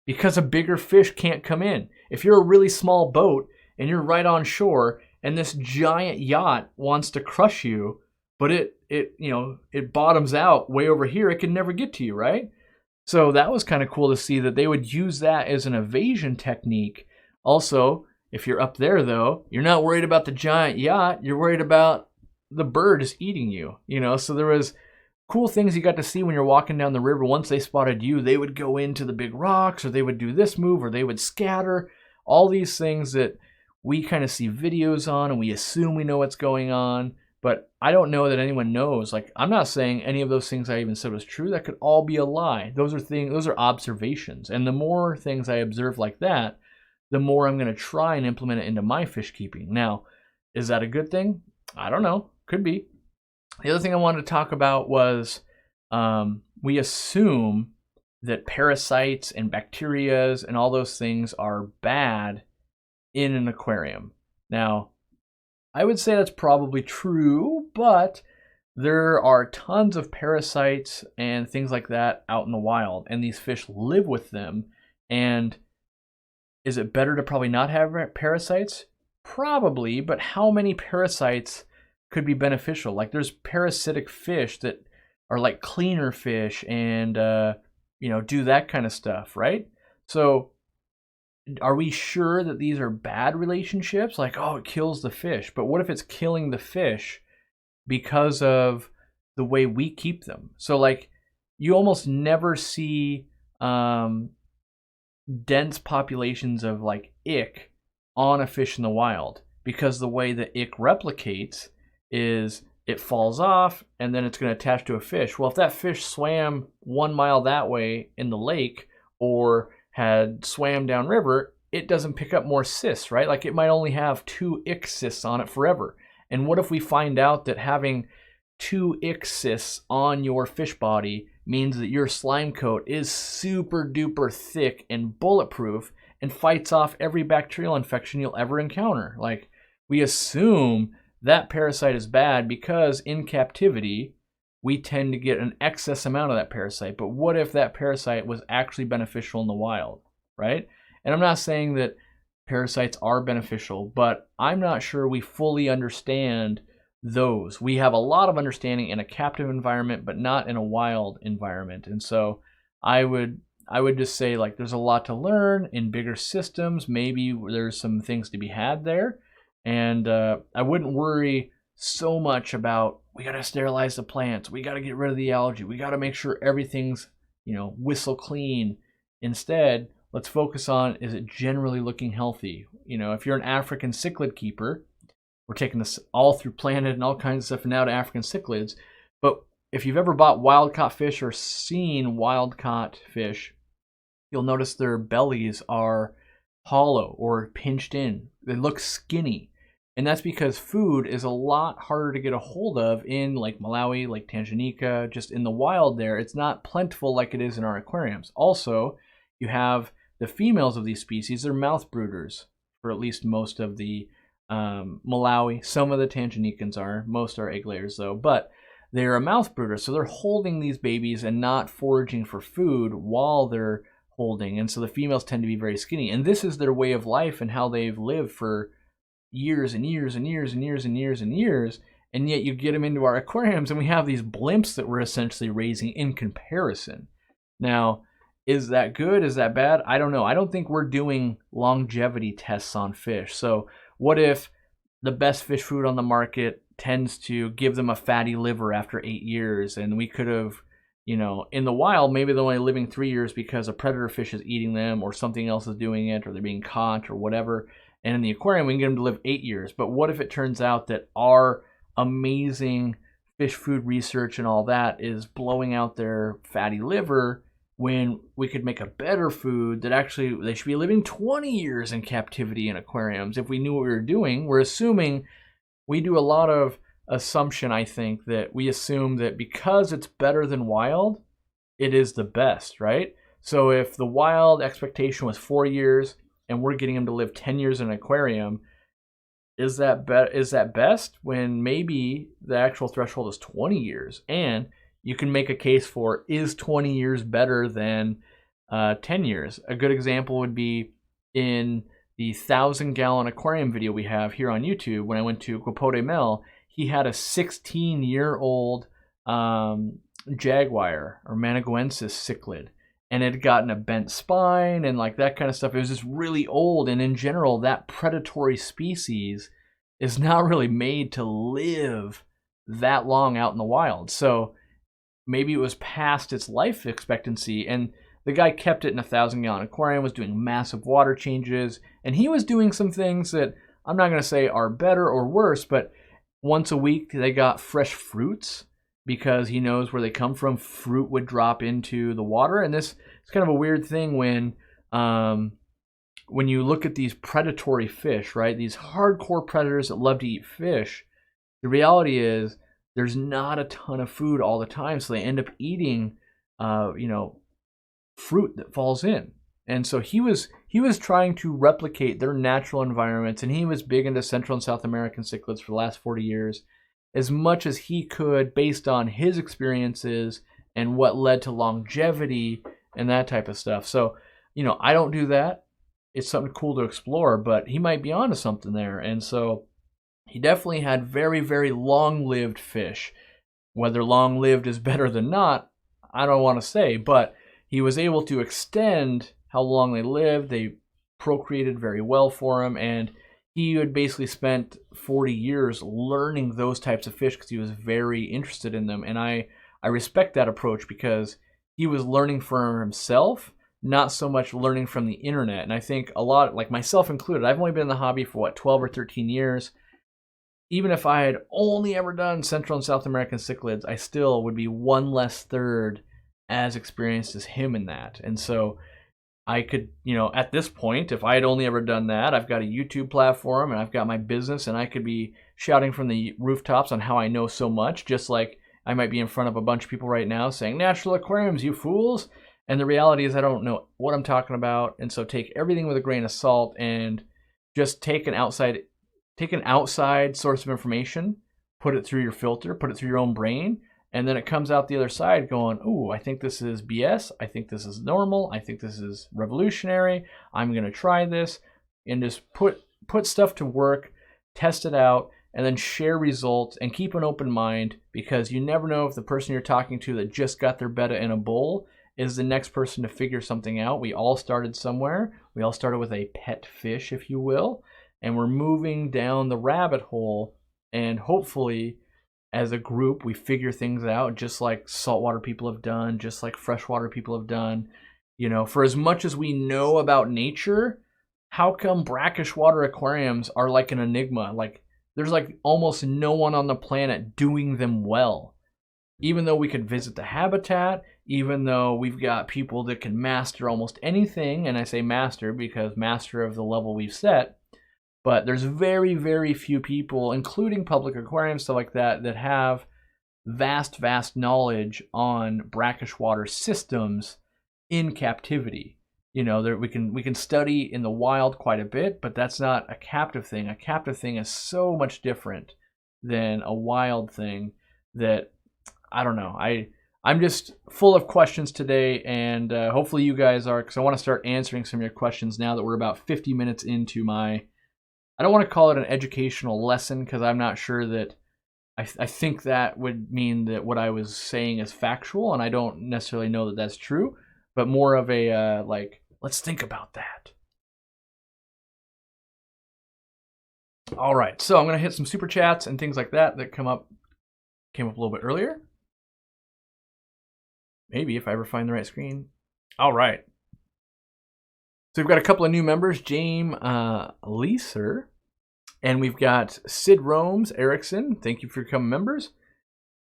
Because a bigger fish can't come in. If you're a really small boat and you're right on shore and this giant yacht wants to crush you, but it bottoms out way over here, it can never get to you, right? So that was kind of cool to see that they would use that as an evasion technique. Also, if you're up there though, you're not worried about the giant yacht, you're worried about the bird is eating you, so there was cool things you got to see when you're walking down the river. Once they spotted you, they would go into the big rocks, or they would do this move, or they would scatter. All these things that we kind of see videos on and we assume we know what's going on. But I don't know that anyone knows. Like, I'm not saying any of those things I even said was true. That could all be a lie. Those are observations. And the more things I observe like that, the more I'm going to try and implement it into my fish keeping. Now, is that a good thing? I don't know. Could be. The other thing I wanted to talk about was we assume that parasites and bacterias and all those things are bad in an aquarium. Now, I would say that's probably true, but there are tons of parasites and things like that out in the wild, and these fish live with them. And is it better to probably not have parasites? Probably, but how many parasites could be beneficial? Like, there's parasitic fish that are like cleaner fish and do that kind of stuff, right? So are we sure that these are bad relationships? Like, oh, it kills the fish. But what if it's killing the fish because of the way we keep them? So, like, you almost never see dense populations of, like, ick on a fish in the wild, because the way the ick replicates is it falls off and then it's going to attach to a fish. Well, if that fish swam 1 mile that way in the lake or had swam downriver, it doesn't pick up more cysts, right? Like, it might only have 2 ick cysts on it forever. And what if we find out that having 2 ick cysts on your fish body means that your slime coat is super duper thick and bulletproof and fights off every bacterial infection you'll ever encounter? Like, we assume that parasite is bad because in captivity we tend to get an excess amount of that parasite. But what if that parasite was actually beneficial in the wild, right? And I'm not saying that parasites are beneficial, but I'm not sure we fully understand those. We have a lot of understanding in a captive environment, but not in a wild environment. And so I would just say, like, there's a lot to learn in bigger systems. Maybe there's some things to be had there. And I wouldn't worry so much about, we got to sterilize the plants, we got to get rid of the algae, we got to make sure everything's, whistle clean. Instead, let's focus on, is it generally looking healthy? If you're an African cichlid keeper, we're taking this all through Planet and all kinds of stuff now to African cichlids. But if you've ever bought wild-caught fish or seen wild-caught fish, you'll notice their bellies are hollow or pinched in. They look skinny. And that's because food is a lot harder to get a hold of in Lake Malawi, Lake Tanganyika, just in the wild there. It's not plentiful like it is in our aquariums. Also, you have the females of these species, they're mouth brooders for at least most of the Malawi. Some of the Tanganyikans are, most are egg layers though, but they're a mouth brooder. So they're holding these babies and not foraging for food while they're holding. And so the females tend to be very skinny. And this is their way of life and how they've lived for years and years and years and years and years and years. And yet you get them into our aquariums and we have these blimps that we're essentially raising in comparison. Now, is that good? Is that bad? I don't know. I don't think we're doing longevity tests on fish. So what if the best fish food on the market tends to give them a fatty liver after 8 years, and we could have, in the wild, maybe they're only living 3 years because a predator fish is eating them or something else is doing it or they're being caught or whatever. And in the aquarium, we can get them to live 8 years. But what if it turns out that our amazing fish food research and all that is blowing out their fatty liver, when we could make a better food that actually they should be living 20 years in captivity in aquariums if we knew what we were doing? We're assuming, we do a lot of assumption, I think, that we assume that because it's better than wild, it is the best, right? So if the wild expectation was 4 years and we're getting them to live 10 years in an aquarium, is that best, when maybe the actual threshold is 20 years? And you can make a case for, is 20 years better than 10 years? A good example would be in the 1,000-gallon aquarium video we have here on YouTube. When I went to Coldwater Mill, he had a 16-year-old jaguar or Managuensis cichlid, and it had gotten a bent spine and like that kind of stuff. It was just really old, and in general, that predatory species is not really made to live that long out in the wild. So maybe it was past its life expectancy, and the guy kept it in a 1,000-gallon aquarium, was doing massive water changes, and he was doing some things that I'm not going to say are better or worse, but once a week they got fresh fruits because he knows where they come from. Fruit would drop into the water, and this is kind of a weird thing when you look at these predatory fish, right? These hardcore predators that love to eat fish. The reality is there's not a ton of food all the time, so they end up eating, fruit that falls in. And so he was trying to replicate their natural environments, and he was big into Central and South American cichlids for the last 40 years, as much as he could based on his experiences and what led to longevity and that type of stuff. So, I don't do that. It's something cool to explore, but he might be onto something there. And so he definitely had very, very long-lived fish. Whether long-lived is better than not, I don't want to say, but he was able to extend how long they lived. They procreated very well for him, and he had basically spent 40 years learning those types of fish because he was very interested in them. And I respect that approach because he was learning for himself, not so much learning from the internet. And I think a lot, like myself included, I've only been in the hobby for 12 or 13 years. Even if I had only ever done Central and South American cichlids, I still would be one less third as experienced as him in that. And so I could, at this point, if I had only ever done that, I've got a YouTube platform and I've got my business, and I could be shouting from the rooftops on how I know so much, just like I might be in front of a bunch of people right now saying, "Natural aquariums, you fools." And the reality is I don't know what I'm talking about. And so take everything with a grain of salt and just take an outside source of information, put it through your filter, put it through your own brain, and then it comes out the other side going, "Ooh, I think this is BS. I think this is normal. I think this is revolutionary. I'm going to try this." And just put stuff to work, test it out, and then share results and keep an open mind, because you never know if the person you're talking to that just got their betta in a bowl is the next person to figure something out. We all started somewhere. We all started with a pet fish, if you will, and we're moving down the rabbit hole, and hopefully as a group we figure things out, just like saltwater people have done, just like freshwater people have done. For as much as we know about nature, how come brackish water aquariums are like an enigma? Like, there's like almost no one on the planet doing them well. Even though we could visit the habitat, even though we've got people that can master almost anything, and I say master because master of the level we've set, but there's very, very few people, including public aquariums, stuff like that, that have vast, vast knowledge on brackish water systems in captivity. We can study in the wild quite a bit, but that's not a captive thing. A captive thing is so much different than a wild thing that, I don't know. I'm just full of questions today, and hopefully you guys are, because I want to start answering some of your questions now that we're about 50 minutes into my, I don't want to call it an educational lesson, because I'm not sure that, I think that would mean that what I was saying is factual, and I don't necessarily know that that's true, but more of a, let's think about that. All right, so I'm going to hit some super chats and things like that came up a little bit earlier. Maybe if I ever find the right screen. All right. So we've got a couple of new members, James Leeser, and we've got Sid Romes Erickson. Thank you for becoming members.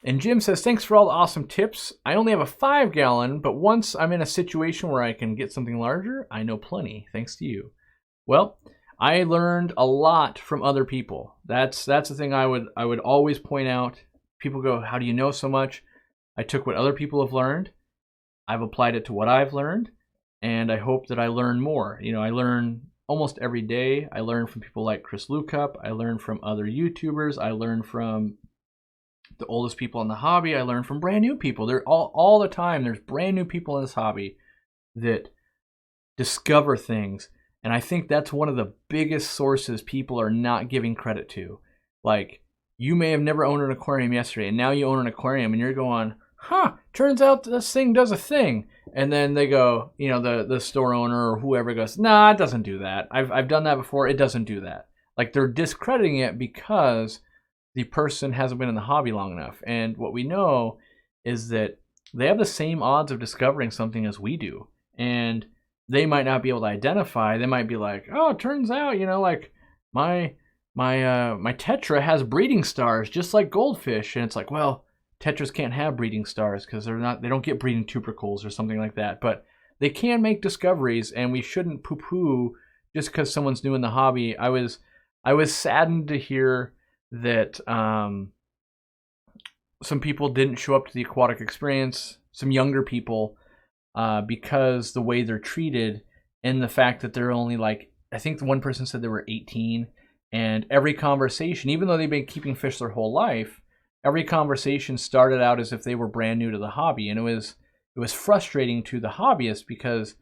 And Jim says, thanks for all the awesome tips. I only have a 5-gallon, but once I'm in a situation where I can get something larger, I know plenty, thanks to you. Well, I learned a lot from other people. That's the thing I would always point out. People go, how do you know so much? I took what other people have learned. I've applied it to what I've learned. And I hope that I learn more. You know, I learn almost every day. I learn from people like Chris Lukup. I learn from other YouTubers. I learn from the oldest people in the hobby. I learn from brand new people. They're all the time. There's brand new people in this hobby that discover things. And I think that's one of the biggest sources people are not giving credit to. Like, you may have never owned an aquarium yesterday, and now you own an aquarium, and you're going, huh, turns out this thing does a thing. And then they go, you know, the store owner or whoever goes, nah, it doesn't do that. I've done that before. It doesn't do that. Like, they're discrediting it because the person hasn't been in the hobby long enough. And what we know is that they have the same odds of discovering something as we do. And they might not be able to identify. They might be like, oh, it turns out, you know, like my tetra has breeding stars just like goldfish. And it's like, well, tetras can't have breeding stars because they don't get breeding tubercles or something like that. But they can make discoveries, and we shouldn't poo-poo just because someone's new in the hobby. I was saddened to hear that some people didn't show up to the aquatic experience, some younger people, because the way they're treated and the fact that they're only like, I think one person said they were 18, and every conversation, even though they've been keeping fish their whole life, every conversation started out as if they were brand new to the hobby. And it was frustrating to the hobbyists because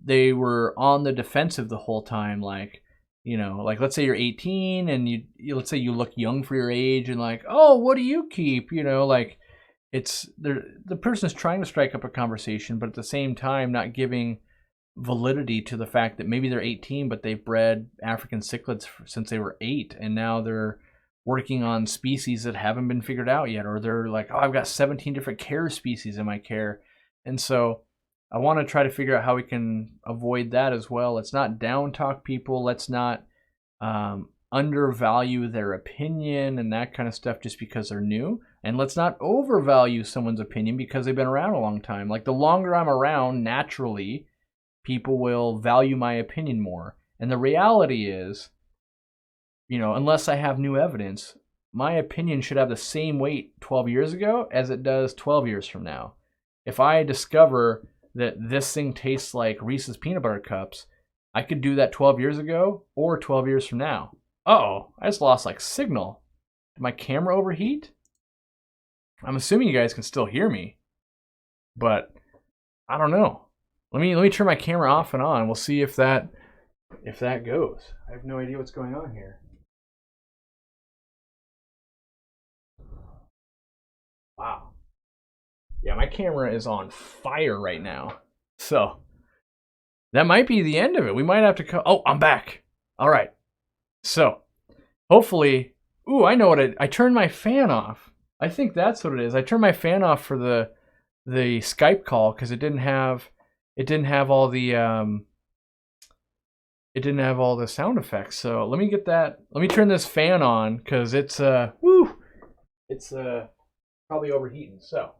they were on the defensive the whole time. Like, you know, like let's say you're 18 and let's say you look young for your age and like, oh, what do you keep? You know, like the person's trying to strike up a conversation, but at the same time not giving validity to the fact that maybe they're 18, but they've bred African cichlids since they were 8, and now they're working on species that haven't been figured out yet, or they're like, oh, I've got 17 different care species in my care. And so I want to try to figure out how we can avoid that as well. Let's not down talk people. Let's not undervalue their opinion and that kind of stuff just because they're new. And let's not overvalue someone's opinion because they've been around a long time. Like, the longer I'm around, naturally, people will value my opinion more. And the reality is, you know, unless I have new evidence, my opinion should have the same weight 12 years ago as it does 12 years from now. If I discover that this thing tastes like Reese's peanut butter cups, I could do that 12 years ago or 12 years from now. Uh-oh, I just lost like signal. Did my camera overheat? I'm assuming you guys can still hear me, but I don't know. Let me turn my camera off and on. We'll see if that goes. I have no idea what's going on here. Wow. Yeah, my camera is on fire right now. So that might be the end of it. We might have to oh, I'm back. All right. So hopefully, ooh, I know what I turned my fan off. I think that's what it is. I turned my fan off for the Skype call because it didn't have all the sound effects. So let me get that. Let me turn this fan on because it's probably overheating. So,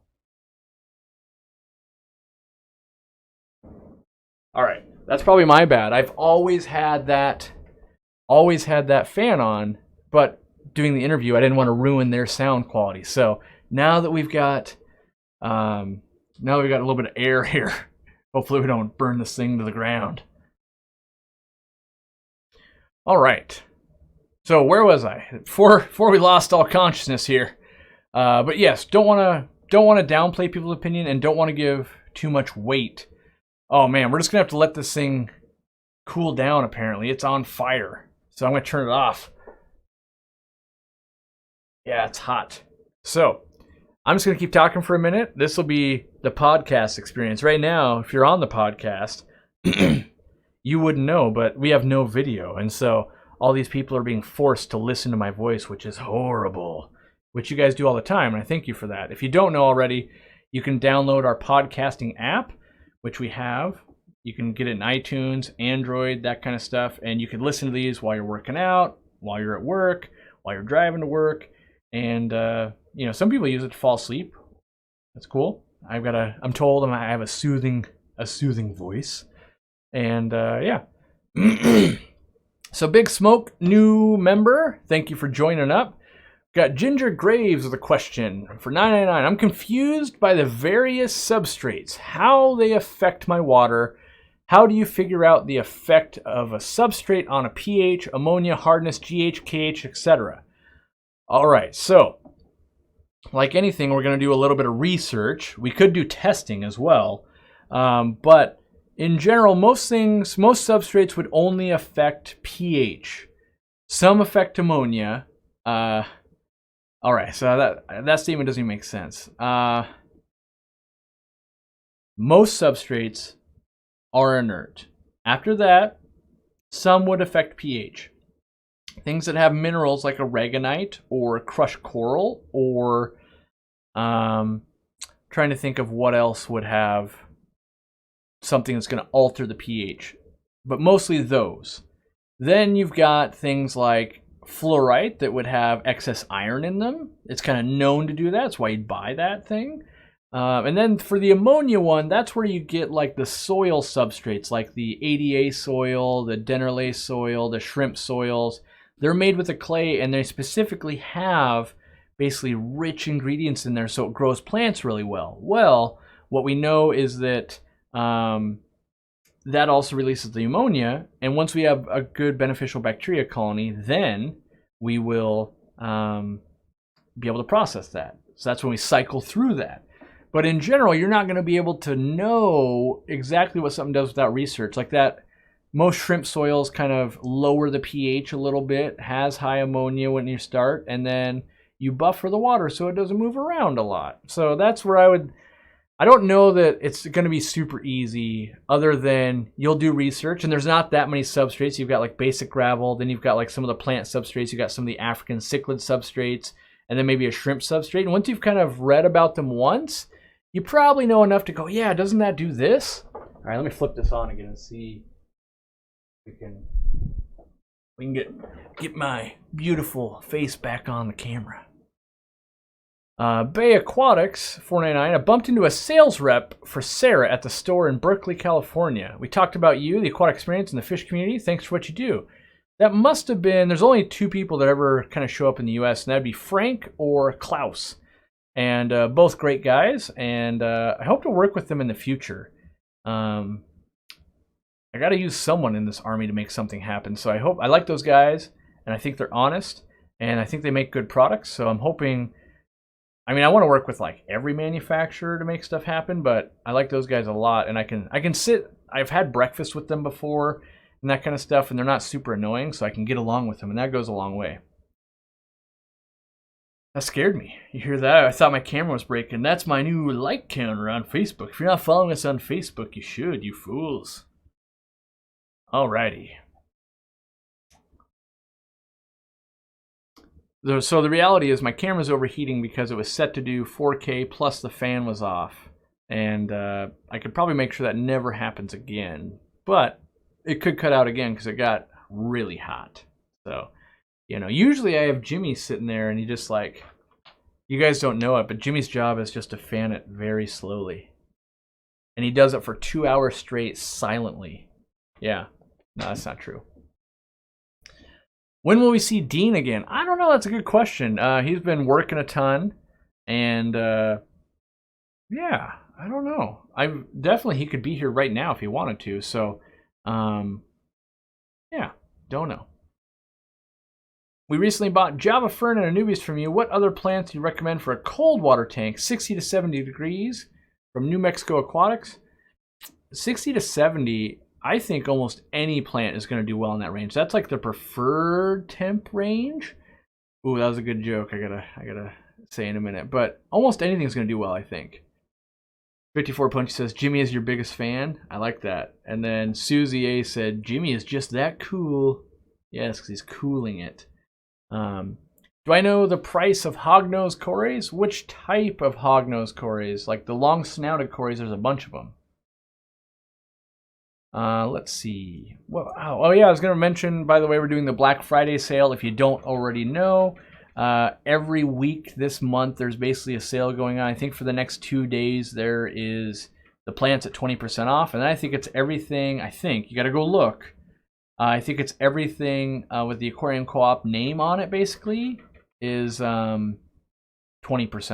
all right, that's probably my bad. I've always had that fan on, but doing the interview, I didn't want to ruin their sound quality. So now that we've got a little bit of air here, hopefully we don't burn this thing to the ground. All right. So where was I? Before we lost all consciousness here. But yes, don't want to downplay people's opinion and don't want to give too much weight. Oh man, we're just gonna have to let this thing cool down. Apparently, it's on fire, so I'm gonna turn it off. Yeah, it's hot. So I'm just gonna keep talking for a minute. This will be the podcast experience. Right now, if you're on the podcast, you wouldn't know, but we have no video, and so all these people are being forced to listen to my voice, which is horrible. Which you guys do all the time, and I thank you for that. If you don't know already, you can download our podcasting app, which we have. You can get it in iTunes, Android, that kind of stuff. And you can listen to these while you're working out, while you're at work, while you're driving to work. And, you know, some people use it to fall asleep. That's cool. I'm told I have a soothing voice. And, yeah. So Big Smoke, new member. Thank you for joining up. Got Ginger Graves with a question for $9.99. I'm confused by the various substrates, how they affect my water. How do you figure out the effect of a substrate on a pH, ammonia, hardness, GH, KH, etc.? All right, so like anything, we're going to do a little bit of research. We could do testing as well, but in general, most substrates would only affect pH. Some affect ammonia. All right, so that statement doesn't even make sense. Most substrates are inert. After that, some would affect pH. Things that have minerals like aragonite or crushed coral, or trying to think of what else would have something that's going to alter the pH, but mostly those. Then you've got things like fluorite that would have excess iron in them. It's kind of known to do that. That's why you'd buy that thing. And then for the ammonia one, that's where you get like the soil substrates, like the ADA soil, the Dennerleigh soil, the shrimp soils. They're made with a clay, and they specifically have basically rich ingredients in there, so it grows plants really well. Well, what we know is that that also releases the ammonia, and once we have a good beneficial bacteria colony, then we will be able to process that. So that's when we cycle through that. But in general, you're not going to be able to know exactly what something does without research. Like that, most shrimp soils kind of lower the pH a little bit, has high ammonia when you start, and then you buffer the water so it doesn't move around a lot. So that's where I don't know that it's going to be super easy, other than you'll do research, and there's not that many substrates. You've got like basic gravel, then you've got like some of the plant substrates, you've got some of the African cichlid substrates, and then maybe a shrimp substrate. And once you've kind of read about them once, you probably know enough to go, yeah, doesn't that do this? All right, let me flip this on again and see if we can get my beautiful face back on the camera. Bay Aquatics, $4.99. I bumped into a sales rep for Sarah at the store in Berkeley, California. We talked about you, the aquatic experience, and the fish community. Thanks for what you do. That must have been, there's only two people that ever kind of show up in the U.S., and that'd be Frank or Klaus. And both great guys, and I hope to work with them in the future. I got to use someone in this army to make something happen. So I like those guys, and I think they're honest, and I think they make good products. So I'm hoping, I mean, I want to work with like every manufacturer to make stuff happen, but I like those guys a lot, and I can sit. I've had breakfast with them before and that kind of stuff, and they're not super annoying, so I can get along with them, and that goes a long way. That scared me. You hear that? I thought my camera was breaking. That's my new like counter on Facebook. If you're not following us on Facebook, you should, you fools. Alrighty. So the reality is my camera's overheating because it was set to do 4K plus the fan was off. And I could probably make sure that never happens again. But it could cut out again because it got really hot. So, you know, usually I have Jimmy sitting there and he just like, you guys don't know it, but Jimmy's job is just to fan it very slowly. And he does it for 2 hours straight silently. Yeah, no, that's not true. When will we see Dean again? I don't know. That's a good question. He's been working a ton, and yeah, I don't know. Definitely he could be here right now if he wanted to. So, yeah, don't know. We recently bought Java Fern and Anubias from you. What other plants do you recommend for a cold water tank? 60 to 70 degrees from New Mexico Aquatics. 60 to 70. I think almost any plant is going to do well in that range. That's like the preferred temp range. Ooh, that was a good joke. I gotta say in a minute. But almost anything's going to do well, I think. 54 Punchy says, Jimmy is your biggest fan. I like that. And then Susie A said, Jimmy is just that cool. Yes, because he's cooling it. Do I know the price of hognose cories? Which type of hognose cories? Like the long snouted cories, there's a bunch of them. Let's see. Well, oh yeah, I was going to mention, by the way, we're doing the Black Friday sale. If you don't already know, every week this month there's basically a sale going on. I think for the next 2 days there is the plants at 20% off, and I think it's everything. I think you got to go look. I think it's everything with the Aquarium Co-op name on it. Basically, is 20%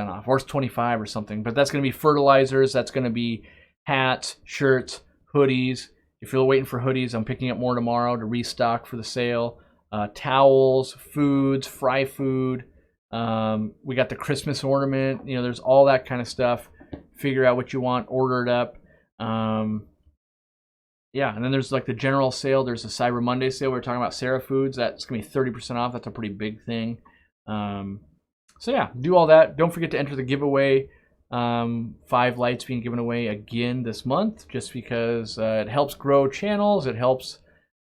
off, or it's 25 or something. But that's going to be fertilizers. That's going to be hats, shirts, hoodies. If you're waiting for hoodies, I'm picking up more tomorrow to restock for the sale. Towels, foods, fry food. We got the Christmas ornament. There's all that kind of stuff. Figure out what you want, order it up. Yeah, and then there's like the general sale. There's a Cyber Monday sale. We're talking about Sarah Foods. That's going to be 30% off. That's a pretty big thing. So yeah, do all that. Don't forget to enter the giveaway. 5 lights being given away again this month, just because it helps grow channels, it helps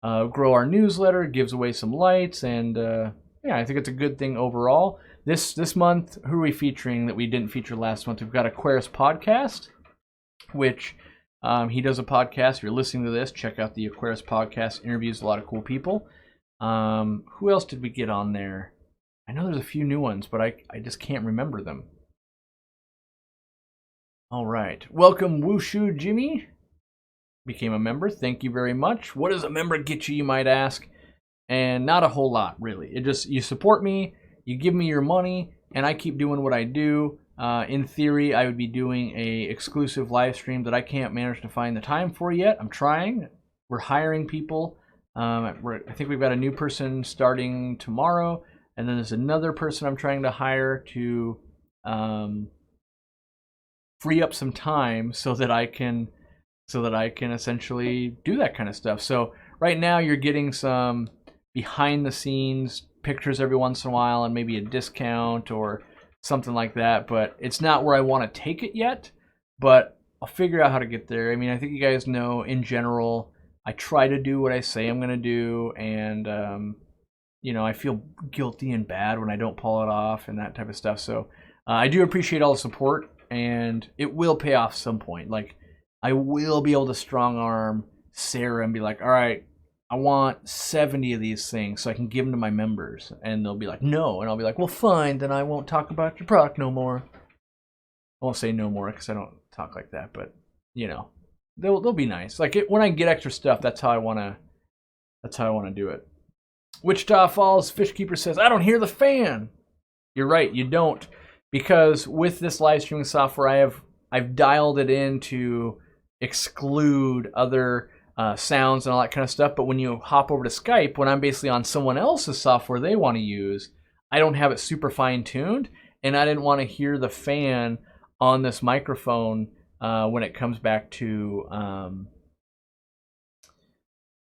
grow our newsletter, it gives away some lights, and yeah, I think it's a good thing overall. This month, who are we featuring that we didn't feature last month? We've got Aquarius Podcast, which he does a podcast. If you're listening to this, check out the Aquarius Podcast. Interviews a lot of cool people. Who else did we get on there? I know there's a few new ones, but I just can't remember them. All right. Welcome, Wushu Jimmy. Became a member. Thank you very much. What does a member get you might ask? And not a whole lot, really. It just, you support me, you give me your money, and I keep doing what I do. In theory, I would be doing a exclusive live stream that I can't manage to find the time for yet. I'm trying. We're hiring people. I think we've got a new person starting tomorrow, and then there's another person I'm trying to hire to free up some time so that I can essentially do that kind of stuff. So right now you're getting some behind the scenes pictures every once in a while and maybe a discount or something like that, but it's not where I want to take it yet, but I'll figure out how to get there. I mean, I think you guys know in general, I try to do what I say I'm going to do, and I feel guilty and bad when I don't pull it off and that type of stuff. So I do appreciate all the support, and it will pay off some point. Like, I will be able to strong arm Sarah and be like, all right, I want 70 of these things so I can give them to my members. And they'll be like, no. And I'll be like, well, fine, then I won't talk about your product no more. I won't say no more because I don't talk like that, but they'll be nice. Like, when I get extra stuff, that's how I want to do it. Wichita Falls Fishkeeper says, I don't hear the fan. You're right, you don't. Because with this live streaming software, I've dialed it in to exclude other sounds and all that kind of stuff. But when you hop over to Skype, when I'm basically on someone else's software they want to use, I don't have it super fine tuned, and I didn't want to hear the fan on this microphone when it comes back to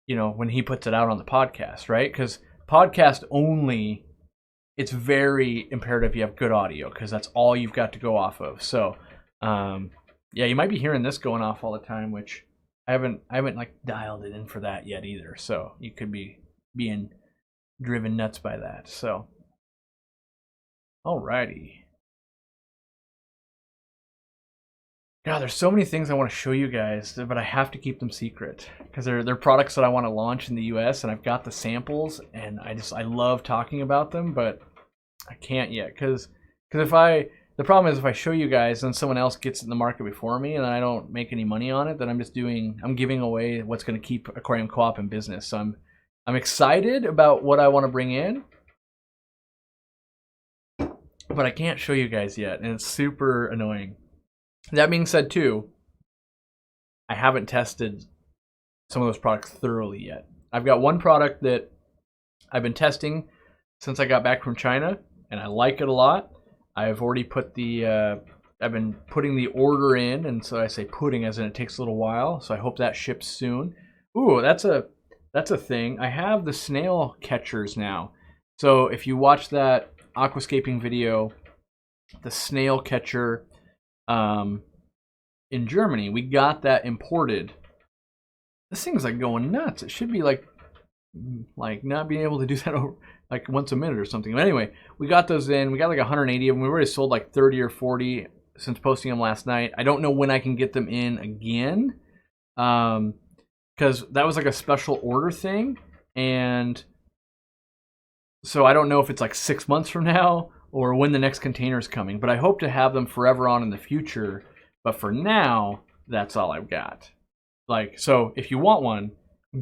when he puts it out on the podcast, right? Because podcast only, it's very imperative you have good audio because that's all you've got to go off of. So yeah, you might be hearing this going off all the time, which I haven't like dialed it in for that yet either. So you could be being driven nuts by that. So alrighty. God, there's so many things I want to show you guys, but I have to keep them secret because they're products that I want to launch in the US, and I've got the samples, and I love talking about them, but I can't yet because the problem is if I show you guys and someone else gets in the market before me and I don't make any money on it, then I'm giving away what's going to keep Aquarium Co-op in business. So I'm excited about what I want to bring in, but I can't show you guys yet, and it's super annoying. That being said, too, I haven't tested some of those products thoroughly yet. I've got one product that I've been testing since I got back from China, and I like it a lot. I've already put I've been putting the order in, and so I say putting as in it takes a little while, so I hope that ships soon. Ooh, that's a thing. I have the snail catchers now. So if you watch that aquascaping video, the snail catcher in Germany, we got that imported. This thing's like going nuts. It should be like not being able to do that over like once a minute or something. But anyway, we got those in. We got like 180 of them. We already sold like 30 or 40 since posting them last night. I don't know when I can get them in again. because that was like a special order thing, and so I don't know if it's like 6 months from now or when the next container is coming, but I hope to have them forever on in the future. But for now, that's all I've got. Like, so if you want one,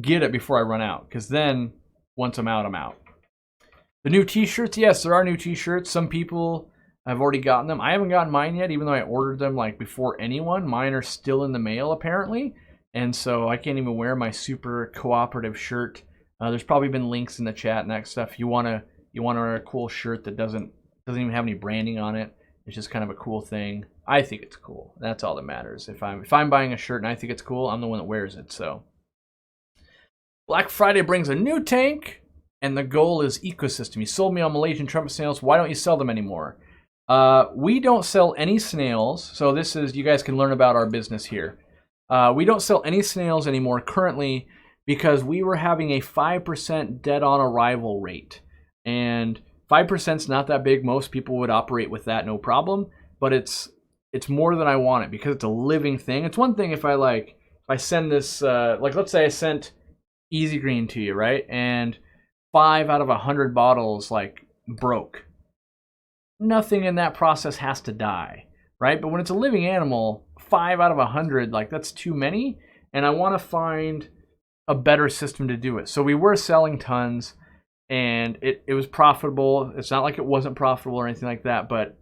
get it before I run out, because then once I'm out, I'm out. The new t-shirts, yes, there are new t-shirts. Some people have already gotten them. I haven't gotten mine yet, even though I ordered them like before anyone. Mine are still in the mail apparently, and so I can't even wear my super cooperative shirt. There's probably been links in the chat and that stuff. You want a cool shirt that doesn't even have any branding on it. It's just kind of a cool thing. I think it's cool. That's all that matters. If I'm buying a shirt and I think it's cool, I'm the one that wears it. So Black Friday brings a new tank, and the goal is ecosystem. You sold me on Malaysian trumpet snails. Why don't you sell them anymore? We don't sell any snails. So this is, you guys can learn about our business here. We don't sell any snails anymore currently because we were having a 5% dead on arrival rate. And 5% is not that big. Most people would operate with that, no problem. But it's more than I want it because it's a living thing. It's one thing if I send this, like let's say I sent Easy Green to you, right? And 5 out of 100 bottles like broke. Nothing in that process has to die, right? But when it's a living animal, 5 out of 100, like that's too many. And I want to find a better system to do it. So we were selling tons, and it was profitable. It's not like it wasn't profitable or anything like that, but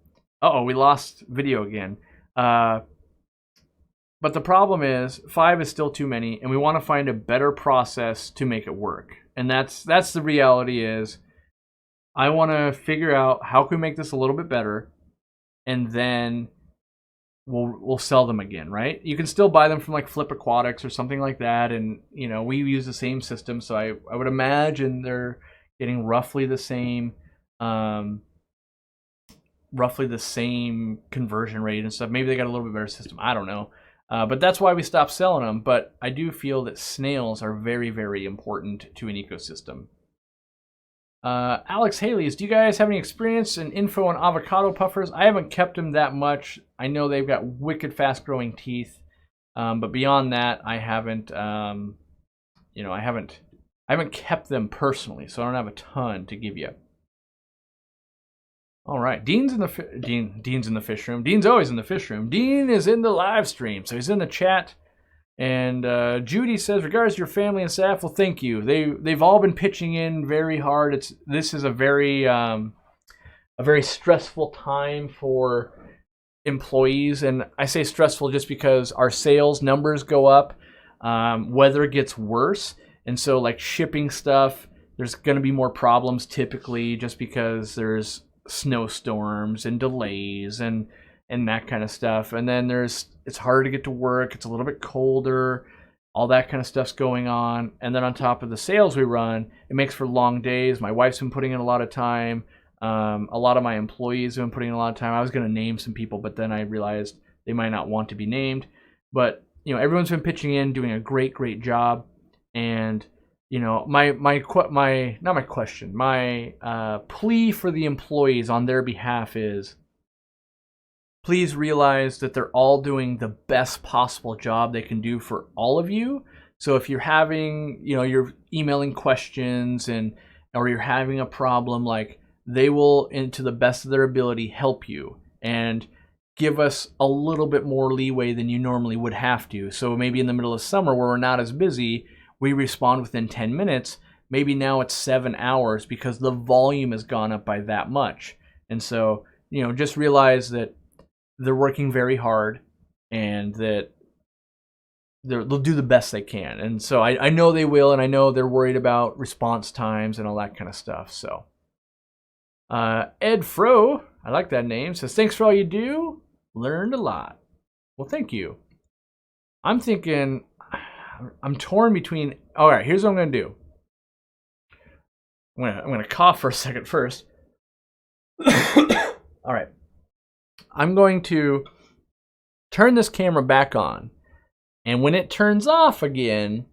we lost video again. But the problem is 5 is still too many, and we want to find a better process to make it work. And that's the reality is I want to figure out how can we make this a little bit better, and then we'll sell them again, right? You can still buy them from like Flip Aquatics or something like that, and you know, we use the same system, so I would imagine they're getting roughly the same conversion rate and stuff. Maybe they got a little bit better system. I don't know. But that's why we stopped selling them. But I do feel that snails are very, very important to an ecosystem. Alex Haley's, do you guys have any experience and info on avocado puffers? I haven't kept them that much. I know they've got wicked fast growing teeth. But beyond that, I haven't, I haven't kept them personally, so I don't have a ton to give you. All right, Dean's in the fish room. Dean's always in the fish room. Dean is in the live stream, so he's in the chat. And Judy says, regards to your family and staff. Well, thank you. They've all been pitching in very hard. This is a very stressful time for employees, and I say stressful just because our sales numbers go up. Weather gets worse, and so like shipping stuff, there's going to be more problems typically just because there's snowstorms and delays and that kind of stuff. And then it's harder to get to work. It's a little bit colder. All that kind of stuff's going on. And then on top of the sales we run, it makes for long days. My wife's been putting in a lot of time. A lot of my employees have been putting in a lot of time. I was going to name some people, but then I realized they might not want to be named. But you know, everyone's been pitching in, doing a great job. And you know, my plea for the employees on their behalf is, please realize that they're all doing the best possible job they can do for all of you. So if you're having, you're emailing questions or you're having a problem, like they will, to the best of their ability, help you and give us a little bit more leeway than you normally would have to. So maybe in the middle of summer where we're not as busy, we respond within 10 minutes. Maybe now it's 7 hours because the volume has gone up by that much. And so, just realize that they're working very hard and that they'll do the best they can. And so I know they will, and I know they're worried about response times and all that kind of stuff. So Ed Fro, I like that name, says, thanks for all you do. Learned a lot. Well, thank you. I'm torn between, all right, here's what I'm going to do. I'm going to cough for a second first. All right. I'm going to turn this camera back on. And when it turns off again,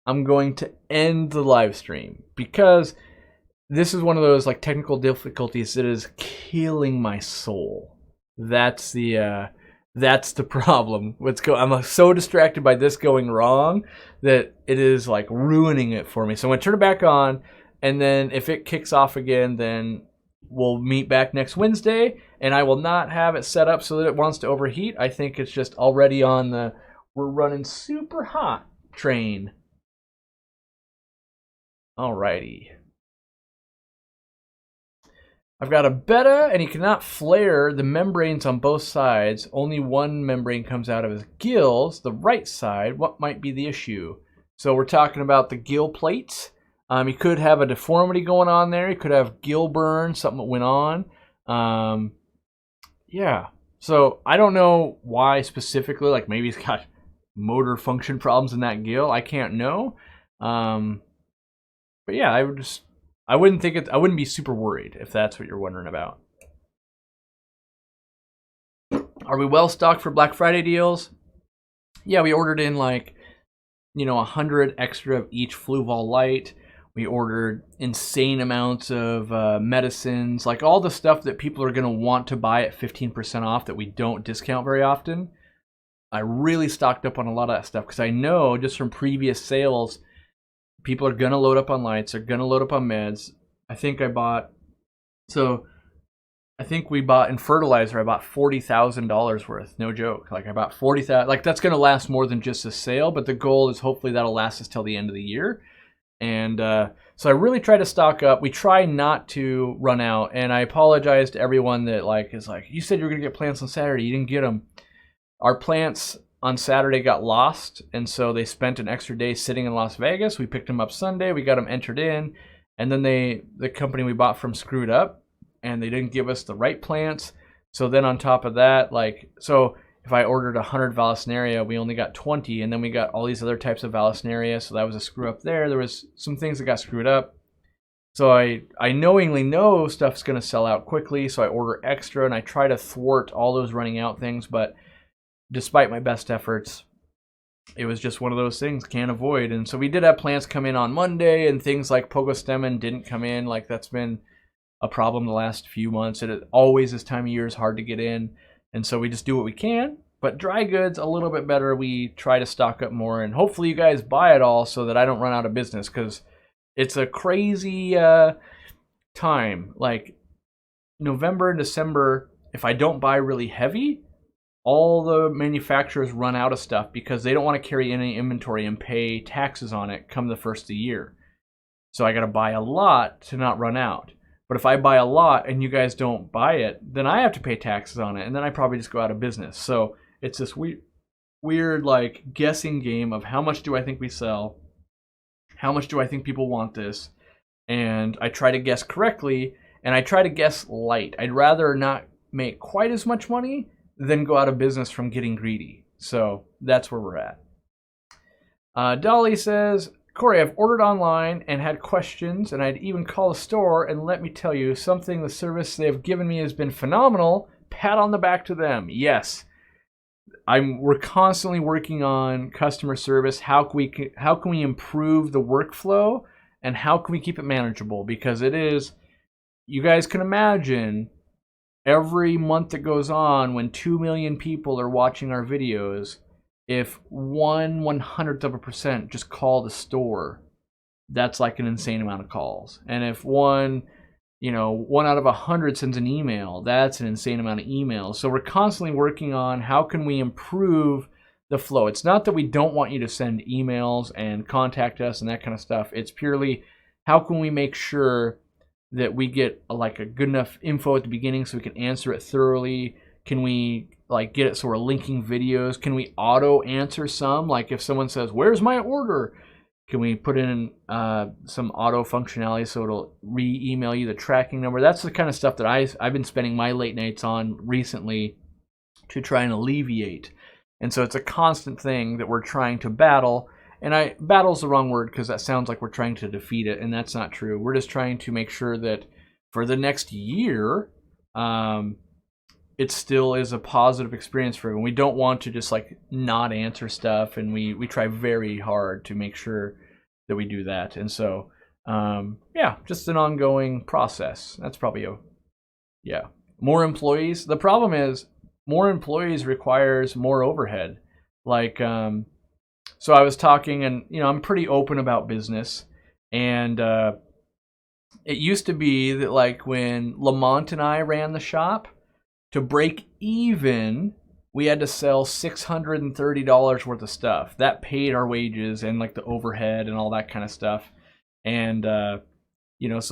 I'm going to end the live stream. Because this is one of those like technical difficulties that is killing my soul. That's the That's the problem. I'm so distracted by this going wrong that it is like ruining it for me. So I'm going to turn it back on, and then if it kicks off again, then we'll meet back next Wednesday, and I will not have it set up so that it wants to overheat. I think it's just already on the we're running super hot train. Alrighty. I've got a betta, and he cannot flare the membranes on both sides. Only one membrane comes out of his gills, the right side. What might be the issue? So we're talking about the gill plates. He could have a deformity going on there. He could have gill burn, something that went on. Yeah. So I don't know why specifically. Like maybe he's got motor function problems in that gill. I can't know. But yeah, I wouldn't be super worried if that's what you're wondering about. Are we well stocked for Black Friday deals? Yeah, we ordered in 100 extra of each Fluval light. We ordered insane amounts of medicines, like all the stuff that people are going to want to buy at 15% off that we don't discount very often. I really stocked up on a lot of that stuff because I know just from previous sales, people are going to load up on lights, they're going to load up on meds. I think we bought in fertilizer, I bought $40,000 worth. No joke. Like I bought 40,000. Like that's going to last more than just a sale, but the goal is hopefully that'll last us till the end of the year. And so I really try to stock up. We try not to run out. And I apologize to everyone that is like, you said you were going to get plants on Saturday. You didn't get them. Our plants on Saturday got lost. And so they spent an extra day sitting in Las Vegas. We picked them up Sunday. We got them entered in. And then the company we bought from screwed up. And they didn't give us the right plants. So then on top of that, if I ordered 100 Vallisneria, we only got 20, and then we got all these other types of Vallisneria, so that was a screw up there. There was some things that got screwed up. So I knowingly know stuff's going to sell out quickly, so I order extra, and I try to thwart all those running out things, but despite my best efforts, it was just one of those things, can't avoid. And so we did have plants come in on Monday, and things like Pogostemon didn't come in. Like that's been a problem the last few months. It always, this time of year, is hard to get in. And so we just do what we can. But dry goods, a little bit better. We try to stock up more. And hopefully you guys buy it all so that I don't run out of business. Because it's a crazy time. Like November and December, if I don't buy really heavy, all the manufacturers run out of stuff because they don't want to carry any inventory and pay taxes on it come the first of the year. So I got to buy a lot to not run out. But if I buy a lot and you guys don't buy it, then I have to pay taxes on it, and then I probably just go out of business. So it's this weird guessing game of how much do I think we sell, how much do I think people want this, and I try to guess correctly, and I try to guess light. I'd rather not make quite as much money than go out of business from getting greedy. So that's where we're at. Dolly says, Corey, I've ordered online and had questions, and I'd even call the store, and let me tell you, the service they have given me has been phenomenal. Pat on the back to them. Yes. We're constantly working on customer service. How can we improve the workflow, and how can we keep it manageable? Because it is, you guys can imagine, every month that goes on when 2 million people are watching our videos, if 1/100% just call the store, that's like an insane amount of calls. And if one out of 100 sends an email, that's an insane amount of emails. So we're constantly working on how can we improve the flow. It's not that we don't want you to send emails and contact us and that kind of stuff. It's purely how can we make sure that we get a good enough info at the beginning so we can answer it thoroughly. Can we get it so we're linking videos? Can we auto answer some? Like if someone says, where's my order? Can we put in some auto functionality so it'll re-email you the tracking number? That's the kind of stuff that I've been spending my late nights on recently to try and alleviate. And so it's a constant thing that we're trying to battle. And battle's the wrong word because that sounds like we're trying to defeat it, and that's not true. We're just trying to make sure that for the next year, it still is a positive experience for everyone. We don't want to just not answer stuff, and we try very hard to make sure that we do that. And so, just an ongoing process. That's probably more employees. The problem is more employees requires more overhead. Like, so I was talking, and I'm pretty open about business, and it used to be that, like, when Lamont and I ran the shop, to break even, we had to sell $630 worth of stuff. That paid our wages and like the overhead and all that kind of stuff. And so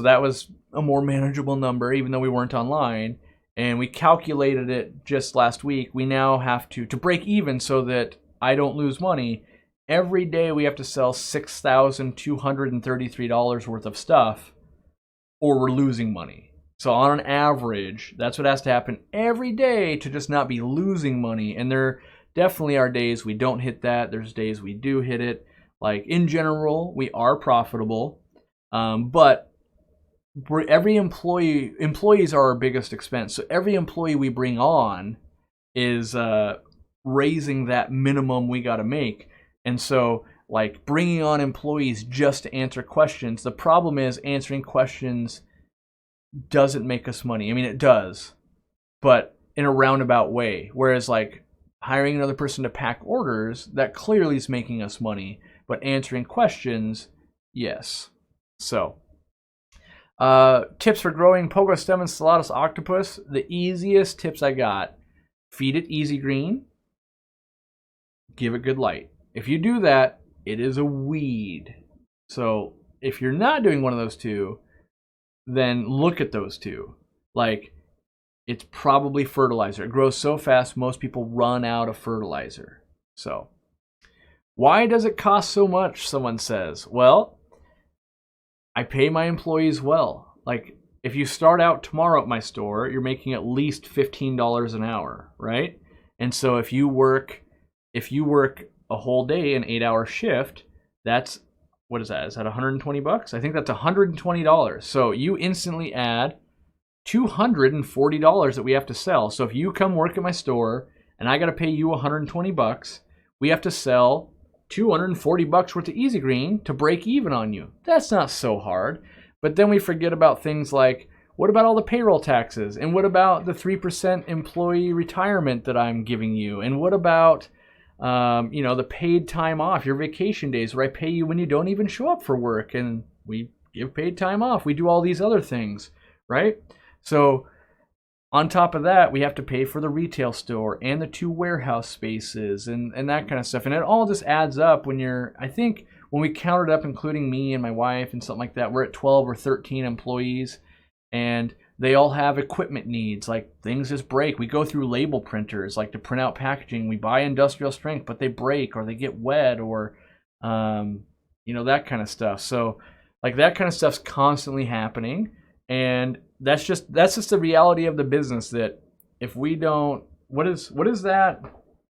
that was a more manageable number, even though we weren't online. And we calculated it just last week. We now have to break even so that I don't lose money. Every day we have to sell $6,233 worth of stuff, or we're losing money. So on an average, that's what has to happen every day to just not be losing money. And there definitely are days we don't hit that. There's days we do hit it. Like, in general, we are profitable. But every employees are our biggest expense. So every employee we bring on is raising that minimum we got to make. And so, like, bringing on employees just to answer questions, the problem is answering questions doesn't make us money. I mean, it does, but in a roundabout way. Whereas, like, hiring another person to pack orders, that clearly is making us money. But answering questions, yes. So, tips for growing Pogostem and Stellatus octopus. The easiest tips I got: feed it easy green, give it good light. If you do that, it is a weed. So if you're not doing one of those two, then look at those two. Like, it's probably fertilizer. It grows so fast, most people run out of fertilizer. So, why does it cost so much, someone says? Well, I pay my employees well. Like, if you start out tomorrow at my store, you're making at least $15 an hour, right? And so if you work a whole day, an 8-hour shift, that's, what is that? Is that $120? I think that's $120. So you instantly add $240 that we have to sell. So if you come work at my store and I got to pay you $120, we have to sell $240 worth of Easy Green to break even on you. That's not so hard. But then we forget about things like, what about all the payroll taxes? And what about the 3% employee retirement that I'm giving you? And what about the paid time off, your vacation days, where I pay you when you don't even show up for work, and we give paid time off. We do all these other things, right? So on top of that, we have to pay for the retail store and the 2 warehouse spaces and that kind of stuff. And it all just adds up I think when we counted up, including me and my wife and something like that, we're at 12 or 13 employees, and they all have equipment needs. Like, things just break. We go through label printers, like, to print out packaging. We buy industrial strength, but they break or they get wet, or that kind of stuff. So, like, that kind of stuff's constantly happening, and that's just the reality of the business. That if we don't, what is that?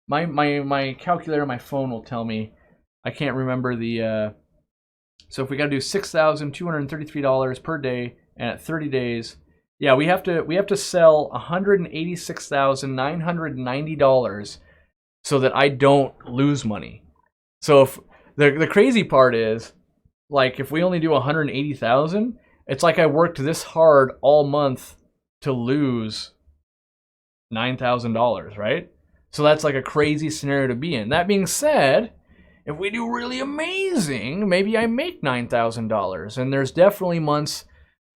My calculator on my phone will tell me. I can't remember the. So if we got to do $6,233 per day, and at 30 days. Yeah, we have to sell $186,990 so that I don't lose money. So if the crazy part is, like, if we only do $180,000, it's like I worked this hard all month to lose $9,000, right? So that's like a crazy scenario to be in. That being said, if we do really amazing, maybe I make $9,000, and there's definitely months.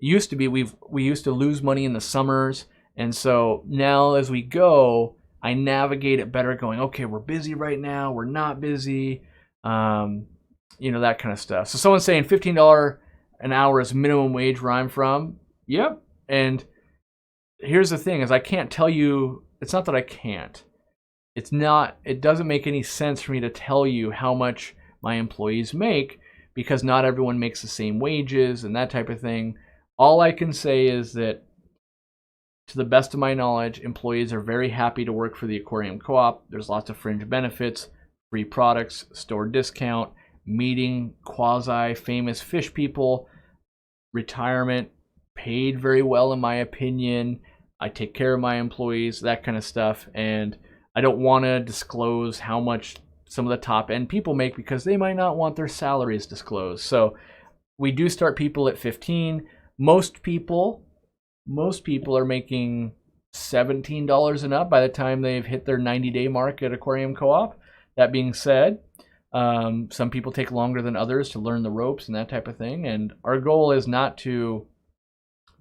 Used to be we used to lose money in the summers, and so now as we go, I navigate it better, going, okay, we're busy right now, we're not busy, that kind of stuff. So someone's saying $15 an hour is minimum wage where I'm from. Yep. And here's the thing: is I can't tell you. It's not that I can't. It doesn't make any sense for me to tell you how much my employees make, because not everyone makes the same wages and that type of thing. All I can say is that, to the best of my knowledge, employees are very happy to work for the Aquarium Co-op. There's lots of fringe benefits, free products, store discount, meeting quasi-famous fish people, retirement, paid very well in my opinion. I take care of my employees, that kind of stuff. And I don't want to disclose how much some of the top-end people make, because they might not want their salaries disclosed. So we do start people at 15. Most people are making $17 and up by the time they've hit their 90-day mark at Aquarium Co-Op. That being said, some people take longer than others to learn the ropes and that type of thing. And our goal is not to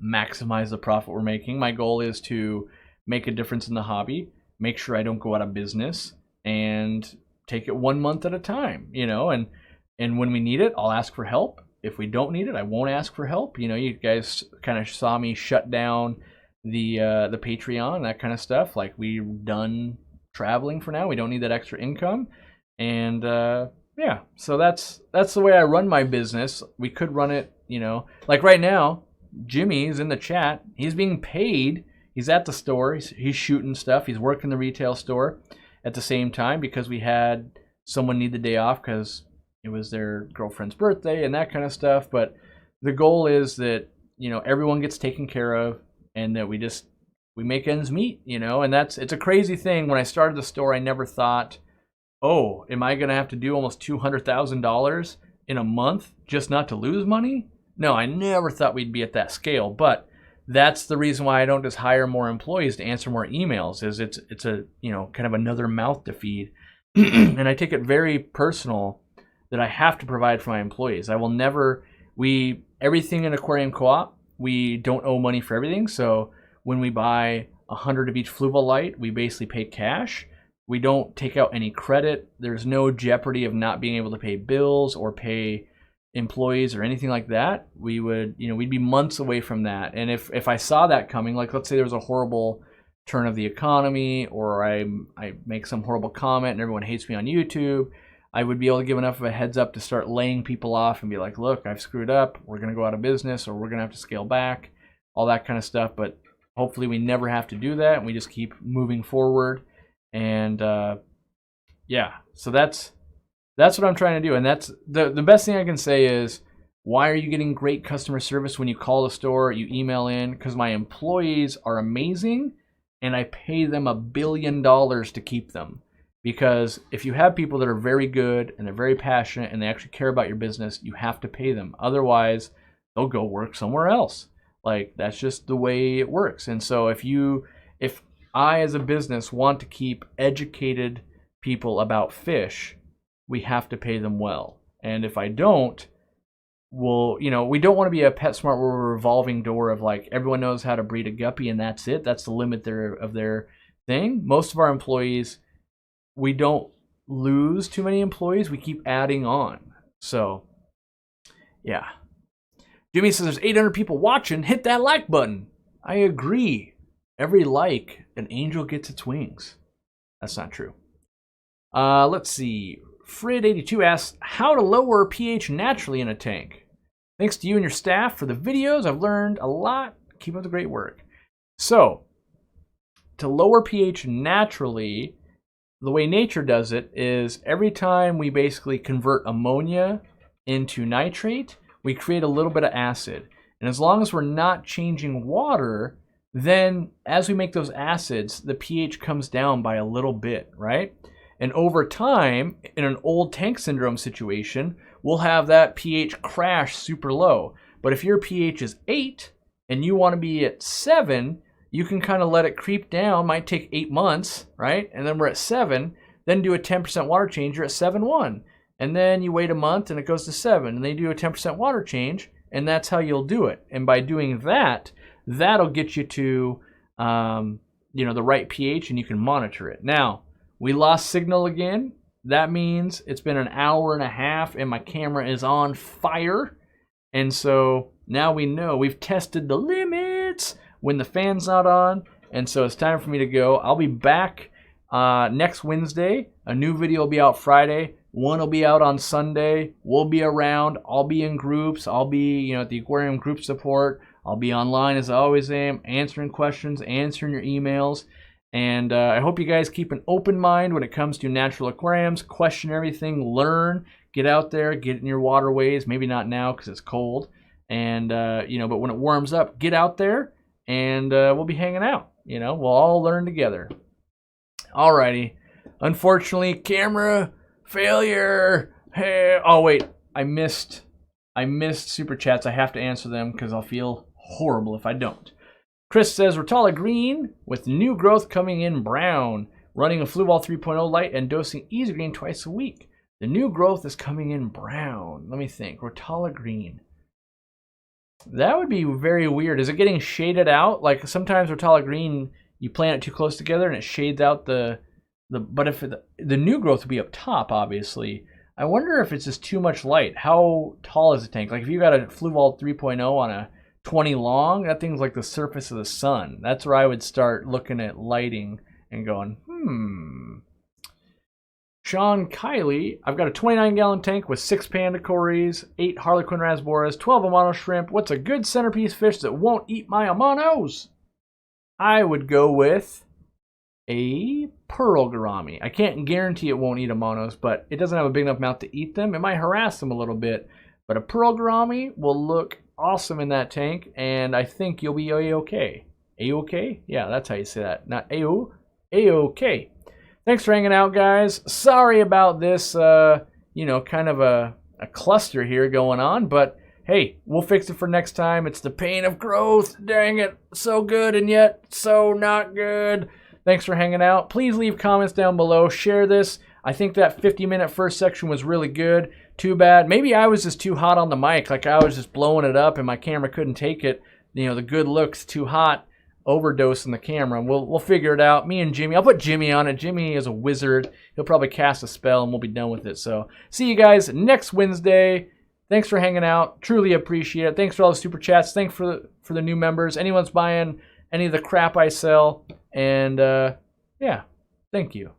maximize the profit we're making. My goal is to make a difference in the hobby, make sure I don't go out of business, and take it 1 month at a time, and when we need it, I'll ask for help. If we don't need it, I won't ask for help. You guys kind of saw me shut down the Patreon, that kind of stuff. Like, we're done traveling for now. We don't need that extra income. And yeah, so that's the way I run my business. We could run it, like right now, Jimmy's in the chat. He's being paid. He's at the store. He's shooting stuff. He's working the retail store at the same time because we had someone need the day off because it was their girlfriend's birthday and that kind of stuff. But the goal is that, everyone gets taken care of and that we make ends meet, and it's a crazy thing. When I started the store, I never thought, oh, am I going to have to do almost $200,000 in a month just not to lose money? No, I never thought we'd be at that scale. But that's the reason why I don't just hire more employees to answer more emails, is it's a, kind of another mouth to feed. And I take it very personal that I have to provide for my employees. I will never, everything in Aquarium Co-op, we don't owe money for everything. So when we buy 100 of each Fluval light, we basically pay cash. We don't take out any credit. There's no jeopardy of not being able to pay bills or pay employees or anything like that. We would, we'd be months away from that. And if I saw that coming, like let's say there was a horrible turn of the economy, or I make some horrible comment and everyone hates me on YouTube, I would be able to give enough of a heads up to start laying people off and be like, look, I've screwed up. We're going to go out of business, or we're going to have to scale back, all that kind of stuff. But hopefully we never have to do that, and we just keep moving forward. And yeah, so that's what I'm trying to do. And that's the best thing I can say is, why are you getting great customer service when you call the store, you email in? Because my employees are amazing, and I pay them $1 billion to keep them. Because if you have people that are very good and they're very passionate and they actually care about your business, you have to pay them. Otherwise, they'll go work somewhere else. Like, that's just the way it works. And so if I as a business want to keep educated people about fish, we have to pay them well. And if I don't, we don't want to be a PetSmart where we're a revolving door of like everyone knows how to breed a guppy and that's it. That's the limit of their thing. Most of our employees, we don't lose too many employees. We keep adding on. So, yeah. Jimmy says there's 800 people watching. Hit that like button. I agree. Every like, an angel gets its wings. That's not true. Let's see. Frid82 asks, how to lower pH naturally in a tank. Thanks to you and your staff for the videos. I've learned a lot. Keep up the great work. So, to lower pH naturally, the way nature does it is every time we basically convert ammonia into nitrate, we create a little bit of acid. And as long as we're not changing water, then as we make those acids, the pH comes down by a little bit, right? And over time, in an old tank syndrome situation, we'll have that pH crash super low. But if your pH is 8 and you want to be at 7, you can kind of let it creep down. Might take 8 months, right? And then we're at 7. Then do a 10% water change, you're at 7.1. And then you wait a month and it goes to 7. And then you do a 10% water change, and that's how you'll do it. And by doing that, that'll get you to the right pH, and you can monitor it. Now, we lost signal again. That means it's been an hour and a half and my camera is on fire. And so now we know we've tested the limits when the fan's not on. And so it's time for me to go. I'll be back next Wednesday. A new video will be out Friday. One will be out on Sunday. We'll be around. I'll be in groups. I'll be at the Aquarium group support. I'll be online as I always am, answering questions, answering your emails. And I hope you guys keep an open mind when it comes to natural aquariums. Question everything, learn, get out there, get in your waterways. Maybe not now because it's cold. And, but when it warms up, get out there and we'll be hanging out. We'll all learn together. Alrighty. Unfortunately, camera failure. Hey, oh wait, I missed super chats. I have to answer them because I'll feel horrible if I don't. Chris says, Rotala green with new growth coming in brown. Running a Fluval 3.0 light and dosing Easy Green twice a week. The new growth is coming in brown. Let me think. Rotala green. That would be very weird. Is it getting shaded out? Like sometimes Rotala green, you plant it too close together and it shades out but if the new growth would be up top, obviously. I wonder if it's just too much light. How tall is the tank? Like if you got a Fluval 3.0 on a 20 long, that thing's like the surface of the sun. That's where I would start looking at lighting and going, Sean Kiley, I've got a 29-gallon tank with 6 panda cories, 8 harlequin rasboras, 12 amano shrimp. What's a good centerpiece fish that won't eat my amanos? I would go with a pearl gourami. I can't guarantee it won't eat amanos, but it doesn't have a big enough mouth to eat them. It might harass them a little bit, but a pearl gourami will look awesome in that tank, and I think you'll be A-okay. A-okay? Yeah, that's how you say that. Not A-O. A-okay. Thanks for hanging out, guys. Sorry about this, kind of a cluster here going on, but hey, we'll fix it for next time. It's the pain of growth. Dang it. So good and yet so not good. Thanks for hanging out. Please leave comments down below. Share this. I think that 50-minute first section was really good. Too bad. Maybe I was just too hot on the mic. Like I was just blowing it up and my camera couldn't take it. The good looks too hot. Overdosing the camera. We'll figure it out. Me and Jimmy. I'll put Jimmy on it. Jimmy is a wizard. He'll probably cast a spell and we'll be done with it. So see you guys next Wednesday. Thanks for hanging out. Truly appreciate it. Thanks for all the super chats. Thanks for the new members. Anyone's buying any of the crap I sell. And yeah, thank you.